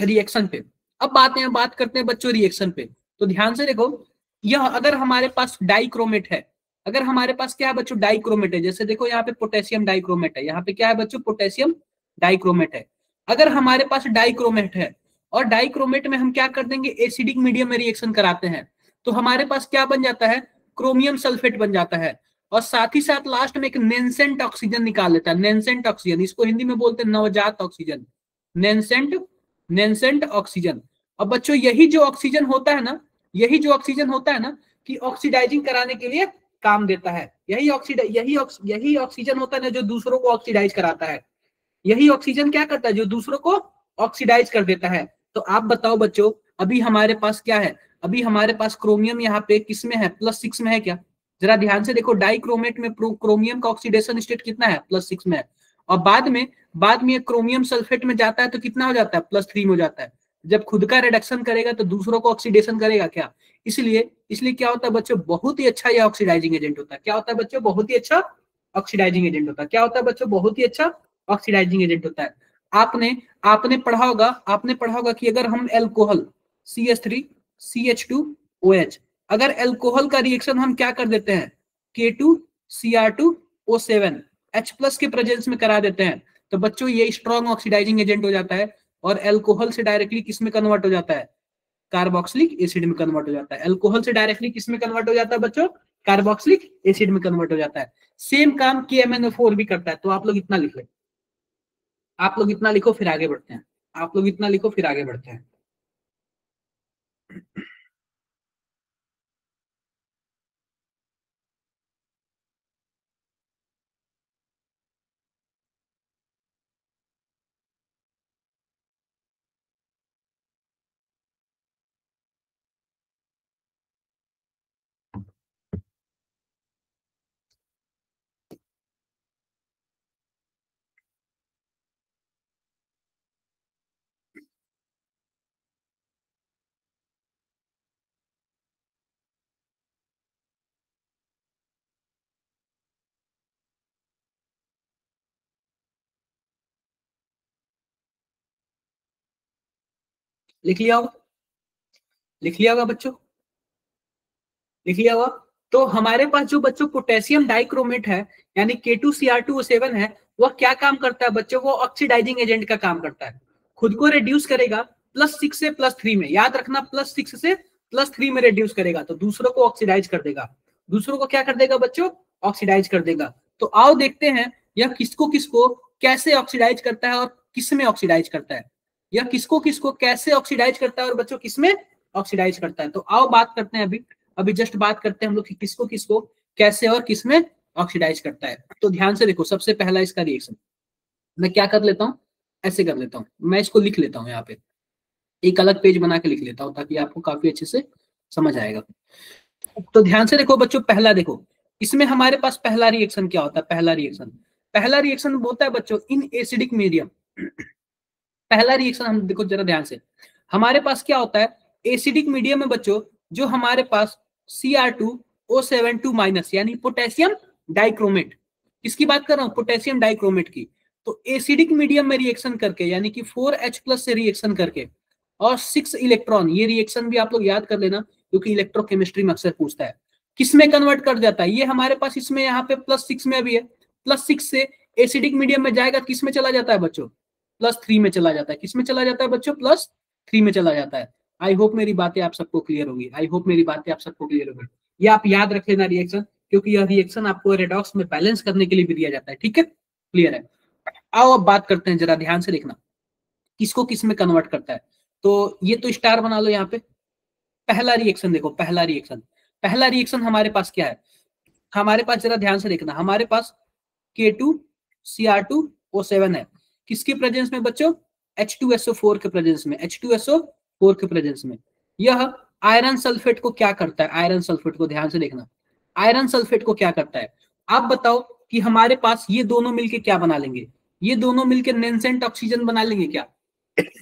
रिएक्शन पे। अब बात करते हैं बच्चों रिएक्शन पे। तो ध्यान से देखो, यह अगर हमारे पास डाइक्रोमेट है, अगर हमारे पास क्या है बच्चों, डाइक्रोमेट है। जैसे देखो यहाँ पे पोटेशियम डाइक्रोमेट है, यहाँ पे क्या है बच्चों, पोटेशियम डाइक्रोमेट है। अगर हमारे पास डाइक्रोमेट है और डाइक्रोमेट में हम क्या कर देंगे, एसिडिक मीडियम में रिएक्शन कराते हैं, तो हमारे पास क्या बन जाता है, क्रोमियम सल्फेट बन जाता है। और साथ ही साथ लास्ट में एक नेंसेंट ऑक्सीजन निकाल लेता है, नेंसेंट ऑक्सीजन, इसको हिंदी में बोलते हैं नवजात ऑक्सीजन, नेंसेंट, नेंसेंट ऑक्सीजन। अब बच्चों यही जो ऑक्सीजन होता है ना, यही जो ऑक्सीजन होता है ना, कि ऑक्सीडाइजिंग कराने के लिए काम देता है। यही ऑक्सीजन होता है ना जो दूसरों को ऑक्सीडाइज कराता है। यही ऑक्सीजन क्या करता है, जो दूसरों को ऑक्सीडाइज कर देता है। तो आप बताओ बच्चों, अभी हमारे पास क्या है, अभी हमारे पास क्रोमियम यहाँ पे किस में है, +6 में है क्या। जरा ध्यान से देखो, डाइक्रोमेट में क्रोमियम का ऑक्सीडेशन स्टेट कितना है, +6 में है। और बाद में क्रोमियम सल्फेट में जाता है तो कितना हो जाता है, +3 में हो जाता है। जब खुद का रिडक्शन करेगा तो दूसरों को ऑक्सीडेशन करेगा क्या, इसलिए क्या होता है बच्चों, बहुत ही अच्छा ये ऑक्सीडाइजिंग एजेंट होता है। क्या होता है बच्चों, बहुत ही अच्छा ऑक्सीडाइजिंग एजेंट होता है। क्या होता है बच्चों, बहुत ही अच्छा ऑक्सीडाइजिंग एजेंट होता है। आपने आपने पढ़ा होगा कि अगर हम एल्कोहल CH3CH2OH, अगर एल्कोहल का रिएक्शन हम क्या कर देते हैं, K2Cr2O7 H+ के प्रेजेंस में करा देते हैं, तो बच्चों ये स्ट्रॉन्ग ऑक्सीडाइजिंग एजेंट हो जाता है। और एल्कोहल से डायरेक्टली किस में कन्वर्ट हो जाता है, कार्बोक्सिलिक एसिड में कन्वर्ट हो जाता है। एल्कोहल से डायरेक्टली किस में कन्वर्ट हो जाता है बच्चों, कार्बोक्सिलिक एसिड में कन्वर्ट हो जाता है। सेम काम KMnO4 भी करता है। तो आप लोग इतना लिख लें, आप लोग इतना लिखो फिर आगे बढ़ते हैं, आप लोग इतना लिखो फिर आगे बढ़ते हैं। लिख लिया होगा, लिख लिया होगा बच्चों, लिख लिया होगा। तो हमारे पास जो बच्चों पोटेशियम डाइक्रोमेट है यानी K2Cr2O7 है, वह क्या काम करता है बच्चों? वो ऑक्सीडाइजिंग एजेंट का काम करता है, खुद को रिड्यूस करेगा +6 से +3 में, याद रखना +6 से +3 में रिड्यूस करेगा, तो दूसरों को ऑक्सीडाइज कर देगा। दूसरों को क्या कर देगा बच्चों? ऑक्सीडाइज कर देगा। तो आओ देखते हैं यह किसको किसको कैसे ऑक्सीडाइज करता है और किस में ऑक्सीडाइज करता है। यह किसको किसको कैसे ऑक्सीडाइज करता है और बच्चों किस में ऑक्सीडाइज करता है। तो आओ बात करते हैं, अभी जस्ट बात करते हैं हम लोग कि किसको किसको कैसे और किस में ऑक्सीडाइज करता है। तो ध्यान से देखो, सबसे पहला इसका रिएक्शन मैं क्या कर लेता हूँ, ऐसे कर लेता हूँ, मैं इसको लिख लेता हूँ यहाँ पे, एक अलग पेज बना के लिख लेता हूँ ताकि आपको काफी अच्छे से समझ आएगा। तो ध्यान से देखो बच्चों, पहला देखो इसमें हमारे पास पहला रिएक्शन क्या होता है। पहला रिएक्शन होता है बच्चों इन एसिडिक मीडियम। पहला रिएक्शन हम देखो जरा ध्यान से, हमारे पास क्या होता है एसिडिक मीडियम में बच्चों, जो हमारे पास Cr2O72- यानी पोटेशियम डाइक्रोमेट, किसकी बात कर रहा हूं? पोटेशियम डाइक्रोमेट की। तो एसिडिक मीडियम में रिएक्शन करके यानी कि 4H+ से रिएक्शन करके और 6 इलेक्ट्रॉन, ये रिएक्शन भी आप लोग याद कर लेना क्योंकि इलेक्ट्रोकेमिस्ट्री में अक्सर पूछता है, किस में कन्वर्ट कर जाता है? ये हमारे पास इसमें यहाँ पे +6 में अभी है, +6 से एसिडिक मीडियम में जाएगा, किस में चला जाता है बच्चों? +3 में चला जाता है। किस में चला जाता है बच्चों? +3 में चला जाता है। आई होप मेरी बातें आप सबको क्लियर होगी, ये आप याद रख लेना रिएक्शन, क्योंकि यह रिएक्शन आपको रेडॉक्स में बैलेंस करने के लिए भी दिया जाता है। ठीक है, क्लियर है। आओ अब बात करते हैं, जरा ध्यान से देखना किसको किस में कन्वर्ट करता है। तो ये तो स्टार बना लो यहाँ पे। पहला रिएक्शन देखो, पहला रिएक्शन हमारे पास क्या है? हमारे पास जरा ध्यान से देखना, हमारे पास K2Cr2O7 है, किसके प्रेजेंस में बच्चों? H2SO4 के प्रेजेंस में, H2SO4 के प्रेजेंस में। यह आयरन सल्फेट को क्या करता है? आयरन सल्फेट को ध्यान से देखना, आयरन सल्फेट को क्या करता है? आप बताओ कि हमारे पास ये दोनों मिलके क्या बना लेंगे? ये दोनों मिलके नेंसेंट ऑक्सीजन बना लेंगे क्या?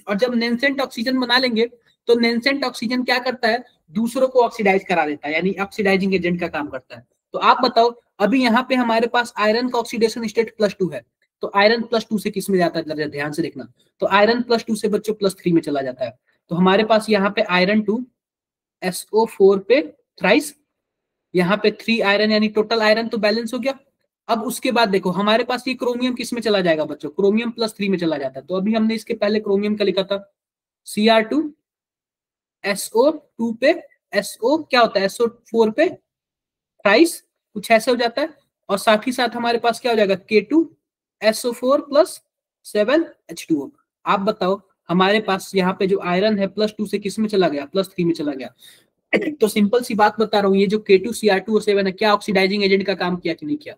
और जब नेंसेंट ऑक्सीजन बना लेंगे तो नेंसेंट ऑक्सीजन क्या करता है? दूसरों को ऑक्सीडाइज करा देता है, यानी ऑक्सीडाइजिंग एजेंट का काम करता है। तो आप बताओ, अभी यहाँ पे हमारे पास आयरन का ऑक्सीडेशन स्टेट +2 है, तो आयरन +2 से किस में जाता है? ध्यान से देखना, तो आयरन +2 से बच्चों +3 में चला जाता है। तो हमारे पास यहाँ पे आयरन 2 SO4 पे थ्राइस, यहाँ पे 3 आयरन, यानी टोटल आयरन तो बैलेंस हो गया। अब उसके बाद देखो हमारे पास ये क्रोमियम किस में चला जाएगा बच्चों? क्रोमियम +3 में चला जाता है। तो अभी हमने इसके पहले क्रोमियम का लिखा था Cr2SO2 पे SO क्या होता है? SO4 पे थ्राइस, कुछ ऐसे हो जाता है। और साथ ही साथ हमारे पास क्या हो जाएगा? K2SO4 + 7H2O। आप बताओ हमारे पास यहाँ पे जो आयरन है +2 से किस में चला गया? +3 में चला गया। तो सिंपल सी बात बता रहा हूँ, ये जो K2Cr2O7 है, क्या ऑक्सीडाइजिंग एजेंट का काम किया कि नहीं किया?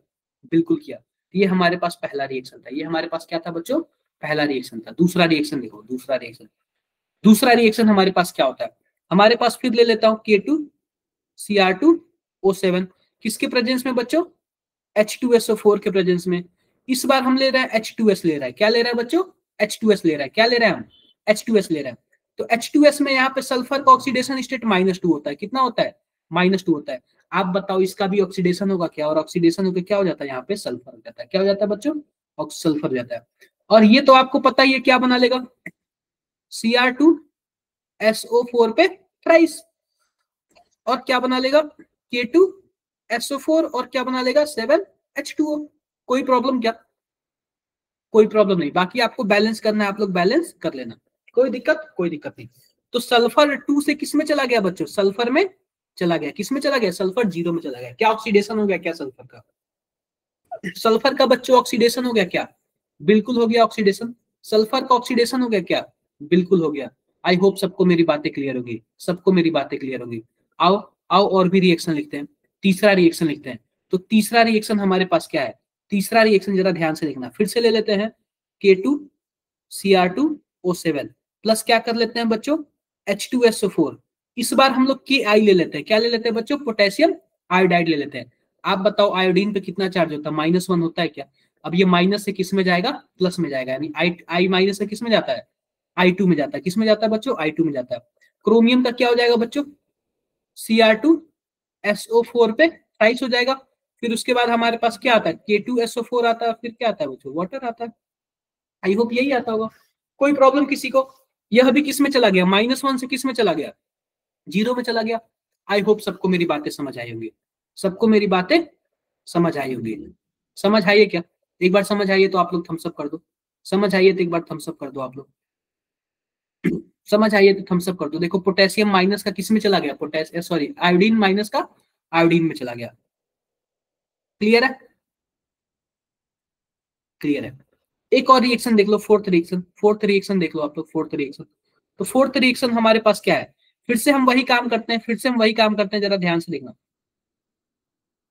बिल्कुल किया। ये हमारे पास पहला रिएक्शन था, ये हमारे पास क्या था बच्चों? पहला रिएक्शन था। दूसरा रिएक्शन देखो, दूसरा रिएक्शन हमारे पास क्या होता है? हमारे पास फिर ले लेता हूँ K2Cr2O7, किसके प्रेजेंस में बच्चों? H2SO4 के प्रेजेंस में। इस बार हम ले रहे हैं H2S ले रहा है, क्या ले रहा है बच्चों? H2S ले रहा है, क्या ले रहे हैं हम? H2S ले रहे हैं। तो H2S में यहाँ पे सल्फर का ऑक्सीडेशन स्टेट -2 होता है, कितना होता है? -2 होता है। आप बताओ इसका भी ऑक्सीडेशन होगा क्या? और ऑक्सीडेशन होकर क्या हो जाता है? यहाँ पे सल्फर हो जाता है। क्या हो जाता है बच्चों? सल्फर हो जाता है। और ये तो आपको पता ही है क्या बना लेगा? Cr2SO4 पे थ्राइस, और क्या बना लेगा? K2SO4 और क्या बना लेगा? 7H2O। कोई प्रॉब्लम क्या? कोई प्रॉब्लम नहीं। बाकी आपको बैलेंस करना है, आप लोग बैलेंस कर लेना, कोई दिक्कत नहीं। तो सल्फर 2 से किस में चला गया बच्चों? सल्फर में चला गया। किस में चला गया? सल्फर 0 में चला गया। क्या ऑक्सीडेशन हो गया क्या सल्फर का? सल्फर का बच्चों ऑक्सीडेशन हो गया क्या? बिल्कुल हो गया ऑक्सीडेशन। सल्फर का ऑक्सीडेशन हो गया क्या? बिल्कुल हो गया। आई होप सबको मेरी बातें क्लियर होगी, आओ आओ और भी रिएक्शन लिखते हैं। तीसरा रिएक्शन लिखते हैं। तो तीसरा रिएक्शन हमारे पास क्या है? तीसरा रिएक्शन जरा ध्यान से देखना, फिर से ले लेते हैं K2Cr2O7 प्लस क्या कर लेते हैं बच्चों? H2SO4। इस बार हम लोग Ki ले लेते हैं। क्या ले लेते हैं बच्चों? पोटेशियम आयोडाइड ले लेते हैं। आप बताओ आयोडीन पे कितना चार्ज होता है? -1 होता है क्या? अब ये माइनस से किस में जाएगा? प्लस में जाएगा, यानी आई माइनस से किस में जाता है? I2 में जाता है। किस में जाता है बच्चों? I2 में जाता है। क्रोमियम का क्या हो जाएगा बच्चों? Cr2SO4 पे थ्राइस हो जाएगा। फिर उसके बाद हमारे पास क्या आता है? K2SO4 आता है, फिर क्या आता है बच्चों? वाटर आता है। आई होप यही आता होगा। कोई प्रॉब्लम किसी को? यह भी किस में चला गया? -1 से किस में चला गया? 0 में चला गया। आई होप सबको मेरी बातें समझ आई होंगी, सबको मेरी बातें समझ आई होगी? समझ आई है क्या? एक बार समझ आई है तो आप लोग थम्स अप कर दो। समझ आई है तो एक बार थम्स अप कर दो आप लोग। समझ आई है तो थम्स अप कर दो। देखो पोटेशियम माइनस का किस में चला गया? पोटेशियम सॉरी आयोडीन माइनस का आयोडीन में चला गया। क्लियर है? क्लियर है। एक और रिएक्शन देख लो, फोर्थ रिएक्शन। फोर्थ रिएक्शन देख लो आप लोग, फोर्थ रिएक्शन। तो फोर्थ रिएक्शन हमारे पास क्या है? फिर से हम वही काम करते हैं, फिर से हम वही काम करते हैं, जरा ध्यान से देखना।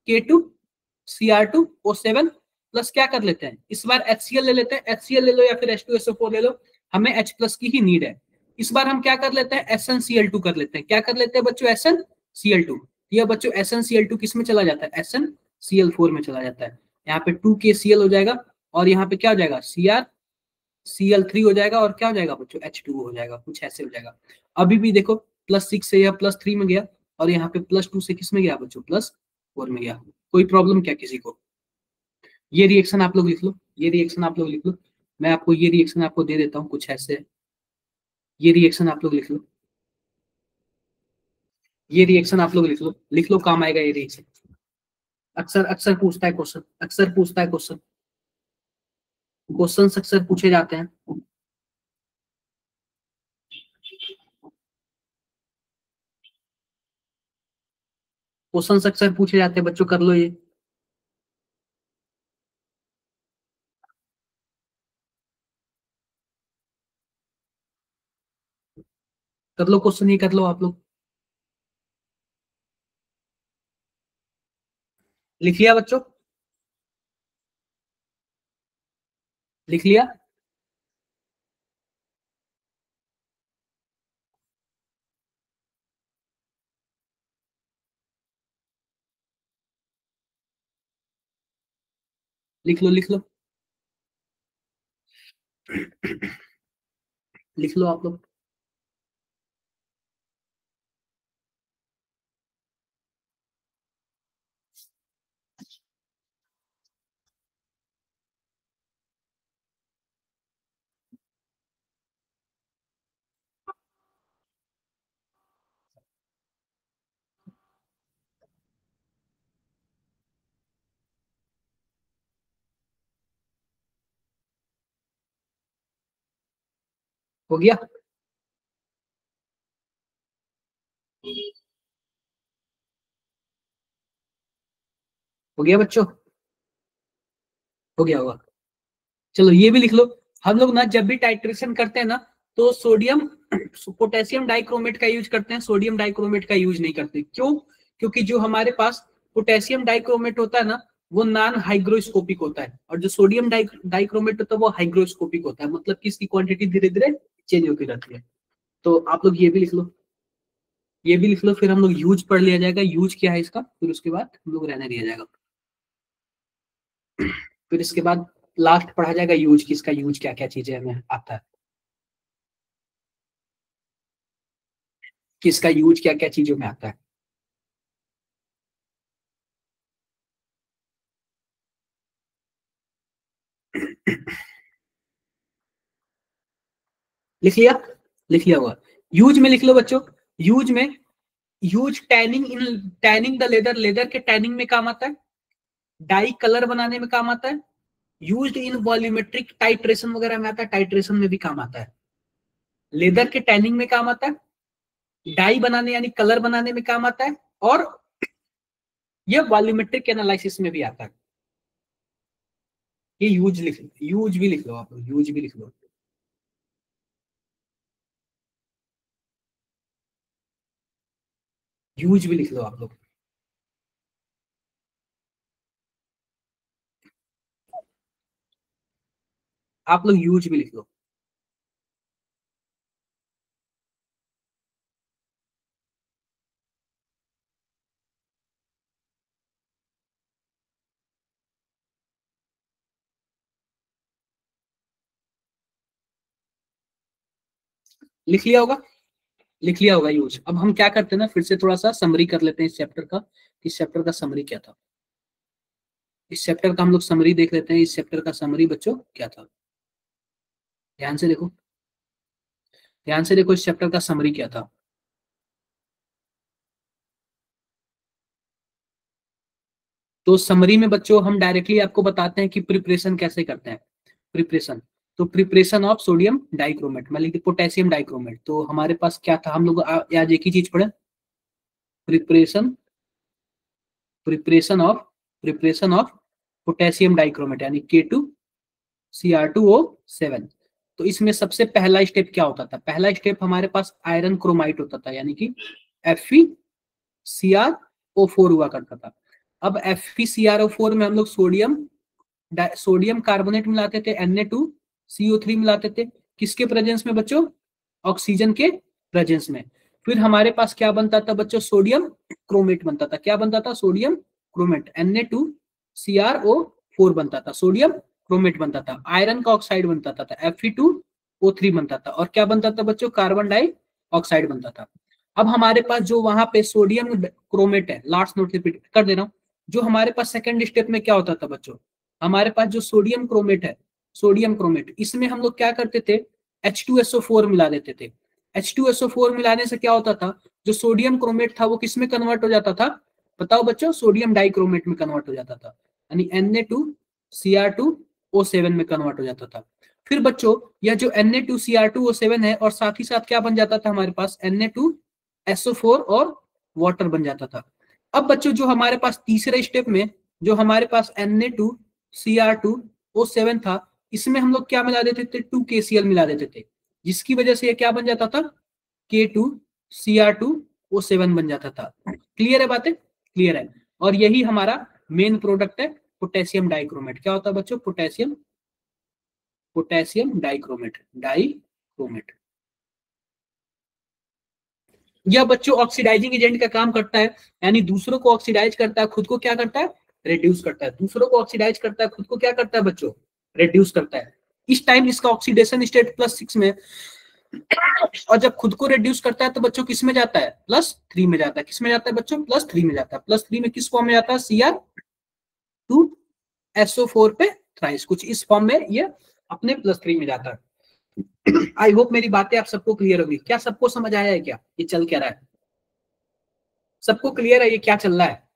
K2Cr2O7 प्लस क्या कर लेते हैं इस बार? HCl ले लेते हैं। HCl ले लो या फिर H2SO4 ले लो, हमें H प्लस की ही नीड है। इस बार हम क्या कर लेते हैं? SnCl2 कर लेते हैं। क्या कर लेते हैं बच्चों? SnCl2। यह बच्चों SnCl2 किस में चला जाता है? SnCl4 में चला जाता है। यहाँ पे 2KCl हो जाएगा और यहाँ पे क्या हो जाएगा? CrCl3 हो जाएगा और क्या हो जाएगा बच्चों? H2O हो जाएगा। कुछ ऐसे हो जाएगा। अभी भी देखो +6 से यह +3 में गया और यहाँ पे +2 से किस में गया बच्चों? +4 में गया। कोई प्रॉब्लम क्या किसी को? ये रिएक्शन आप लोग लिख लो, ये रिएक्शन आप लोग लिख लो। मैं आपको ये रिएक्शन आपको दे देता हूँ कुछ ऐसे। ये रिएक्शन आप लोग लिख लो, ये रिएक्शन आप लोग लिख लो, काम आएगा ये रिएक्शन। अक्सर अक्सर पूछता है क्वेश्चन, अक्सर पूछता है क्वेश्चन, क्वेश्चन अक्सर पूछे जाते हैं। क्वेश्चन अक्सर पूछे जाते हैं बच्चों, कर लो ये। कर लो क्वेश्चन, ये कर लो आप लोग। लिख लिया बच्चों? लिख लिया? लिख लो, लिख लो, लिख लो आप लोग। हो गया? हो गया बच्चों? हो गया होगा। चलो ये भी लिख लो। हम लोग ना जब भी टाइट्रेशन करते हैं ना, तो सोडियम पोटेशियम डाइक्रोमेट का यूज करते हैं, सोडियम डाइक्रोमेट का यूज नहीं करते। क्यों? क्योंकि जो हमारे पास पोटेशियम डाइक्रोमेट होता है ना, वो नॉन हाइग्रोस्कोपिक होता है, और जो सोडियम डाइक्रोमेट होता है वो हाइग्रोस्कोपिक होता है। मतलब कि इसकी क्वांटिटी धीरे धीरे चेंज होती रहती है। तो आप लोग ये भी लिख लो, ये भी लिख लो। फिर हम लोग यूज पढ़ लिया जाएगा, यूज क्या है इसका, फिर उसके बाद हम लोग रहने दिया जाएगा। फिर इसके बाद लास्ट पढ़ा जाएगा यूज, किसका यूज क्या क्या चीजें हमें आता है, किसका यूज क्या क्या चीजों में आता है। लिख लिया? लिख लिया होगा। यूज में लिख लो बच्चों। यूज में, use tanning the leather, leather के टैनिंग में काम आता है। डाई कलर बनाने में काम आता है। यूज्ड इन वॉल्यूमेट्रिक टाइट्रेशन वगैरह में आता है, टाइट्रेशन में भी काम आता है। लेदर के टैनिंग में काम आता है, डाई बनाने यानी कलर बनाने में काम आता है, और ये वॉल्यूमेट्रिक एनालिसिस में भी आता है। ये यूज लिख लो, यूज भी लिख लो आप लोग, यूज भी लिख लो। यूज भी लिख लो आप लोग। आप लोग यूज भी लिख लो। लिख लिया होगा? लिख लिया होगा यूज। अब हम क्या करते हैं ना, फिर से थोड़ा सा समरी कर लेते हैं इस चैप्टर का। इस चैप्टर का समरी क्या था? इस चैप्टर का हम लोग समरी देख लेते हैं। इस चैप्टर का समरी बच्चों क्या था? ध्यान से देखो, ध्यान से देखो, इस चैप्टर का समरी क्या था? तो समरी में बच्चों हम डायरेक्टली आपको बताते हैं कि प्रिपरेशन कैसे करते हैं। प्रिपरेशन, तो प्रिपरेशन ऑफ सोडियम डाइक्रोमेट, मान लीजिए पोटेशियम डाइक्रोमेट, तो हमारे पास क्या था, हम लोग आज एक ही चीज पढ़े, preparation preparation of potassium dichromate यानी K2Cr2O7। तो इसमें सबसे पहला स्टेप क्या होता था, पहला स्टेप हमारे पास आयरन क्रोमाइट होता था, यानी कि FeCrO4 हुआ करता था। अब FeCrO4 में हम लोग सोडियम कार्बोनेट मिलाते थे, Na2CO3 मिलाते थे, किसके प्रेजेंस में बच्चों, ऑक्सीजन के प्रेजेंस में। फिर हमारे पास क्या बनता था बच्चों, सोडियम क्रोमेट बनता था। क्या बनता था, सोडियम क्रोमेट, Na2CrO4 बनता था, सोडियम क्रोमेट बनता था। आयरन का ऑक्साइड बनता था, Fe2O3 बनता था। और क्या बनता था बच्चों, कार्बन डाइऑक्साइड बनता था। अब हमारे पास जो वहां पे सोडियम क्रोमेट है, लास्ट नोट रिपीट कर दे रहा हूं, जो हमारे पास सेकंड स्टेप में क्या होता था बच्चों, हमारे पास जो सोडियम क्रोमेट है, सोडियम क्रोमेट, इसमें हम लोग क्या करते थे, H2SO4 मिला देते थे। H2SO4 मिलाने से क्या होता था, जो सोडियम क्रोमेट था वो किस में कन्वर्ट हो जाता था, बताओ बच्चों, सोडियम डाइक्रोमेट में कन्वर्ट हो जाता था, यानी Na2Cr2O7 में कन्वर्ट हो जाता था। फिर बच्चों यह जो Na2Cr2O7 है, और साथ ही साथ क्या बन जाता था हमारे पास, Na2SO4 और वाटर बन जाता था। अब बच्चों जो हमारे पास तीसरे स्टेप में जो हमारे पास Na2Cr2O7 था, इसमें हम लोग क्या मिला देते थे, 2KCl मिला देते थे, जिसकी वजह से ये क्या बन जाता था, K2Cr2O7 बन जाता था। क्लियर है बातें, क्लियर है। और यही हमारा मेन प्रोडक्ट है पोटेशियम डाइक्रोमेट। क्या होता है बच्चों, पोटेशियम डाइक्रोमेट। यह बच्चों ऑक्सीडाइजिंग एजेंट का काम करता है, यानी दूसरों को ऑक्सीडाइज करता है, खुद को क्या करता है, रिड्यूस करता है। दूसरों को ऑक्सीडाइज करता है, खुद को क्या करता है बच्चों, रिड्यूस करता है। इस टाइम इसका ऑक्सीडेशन स्टेट +6 में, और जब खुद को रिड्यूस करता है तो बच्चों किस में जाता है, +3 में जाता है। किस में जाता है बच्चों, +3 में जाता है। +3 में किस फॉर्म में जाता है, Cr2SO4 पे थ्राइस, कुछ इस फॉर्म में ये अपने +3 में जाता है। आई होप मेरी बातें आप सबको क्लियर होगी। क्या सबको समझ आया है, क्या ये चल क्या रहा है, सबको क्लियर है ये क्या चल रहा है,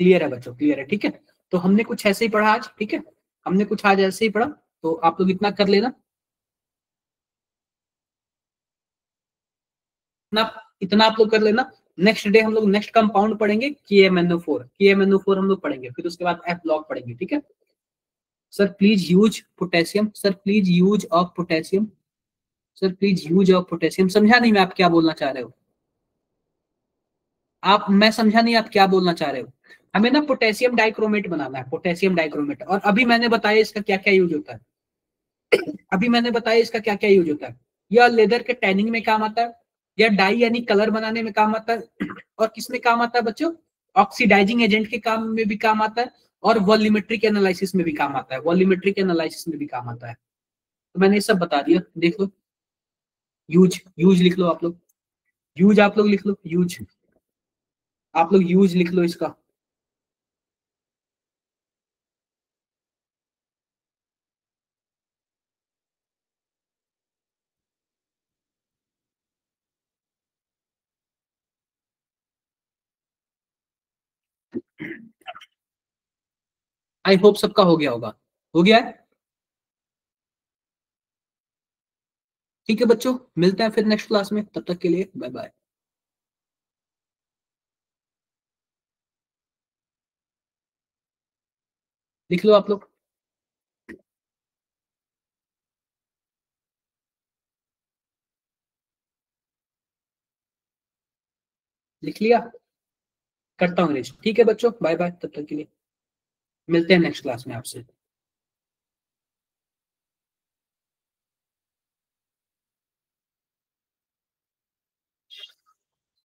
क्लियर है बच्चों, क्लियर है, ठीक है। तो हमने कुछ ऐसे ही पढ़ा आज, ठीक है, हमने कुछ आज ऐसे ही पढ़ा, तो आप लोग इतना कर लेना, इतना इतना आप लोग कर लेना। नेक्स्ट डे हम लोग नेक्स्ट कंपाउंड पढ़ेंगे KMNO4 हम लोग पढ़ेंगे, फिर उसके बाद F ब्लॉक पढ़ेंगे, ठीक है। Sir please use potassium, sir please use of potassium, sir please use of potassium, समझा नहीं मैं आप क्या बोलना चाह रहे हो, आप, मैं समझा नहीं आप क्या बोलना चाह रहे हो। हमें ना पोटेशियम डाइक्रोमेट बनाना है, पोटेशियम डाइक्रोमेट, और अभी मैंने बताया इसका क्या क्या यूज होता है, अभी मैंने बताया इसका क्या क्या यूज होता है। यह लेदर के टैनिंग में काम आता है, या डाई यानी कलर बनाने में काम आता है, और किस में काम आता है बच्चों, ऑक्सीडाइजिंग एजेंट के काम में भी काम आता है, और वॉल्यूमेट्रिक एनालिसिस में भी काम आता है, वॉल्यूमेट्रिक एनालिसिस में भी काम आता है। तो मैंने ये सब बता दिया, देख लो। यूज यूज लिख लो आप लोग, यूज आप लोग लिख लो, यूज आप लोग यूज लिख लो इसका। आई होप सबका हो गया होगा, हो गया है, ठीक है बच्चों, मिलते हैं फिर नेक्स्ट क्लास में, तब तक के लिए बाय बाय। लिख लो आप लोग, लिख लिया, करता हूँ रेस्ट, ठीक है बच्चों, बाय बाय, तब तक के लिए मिलते हैं नेक्स्ट क्लास में आपसे।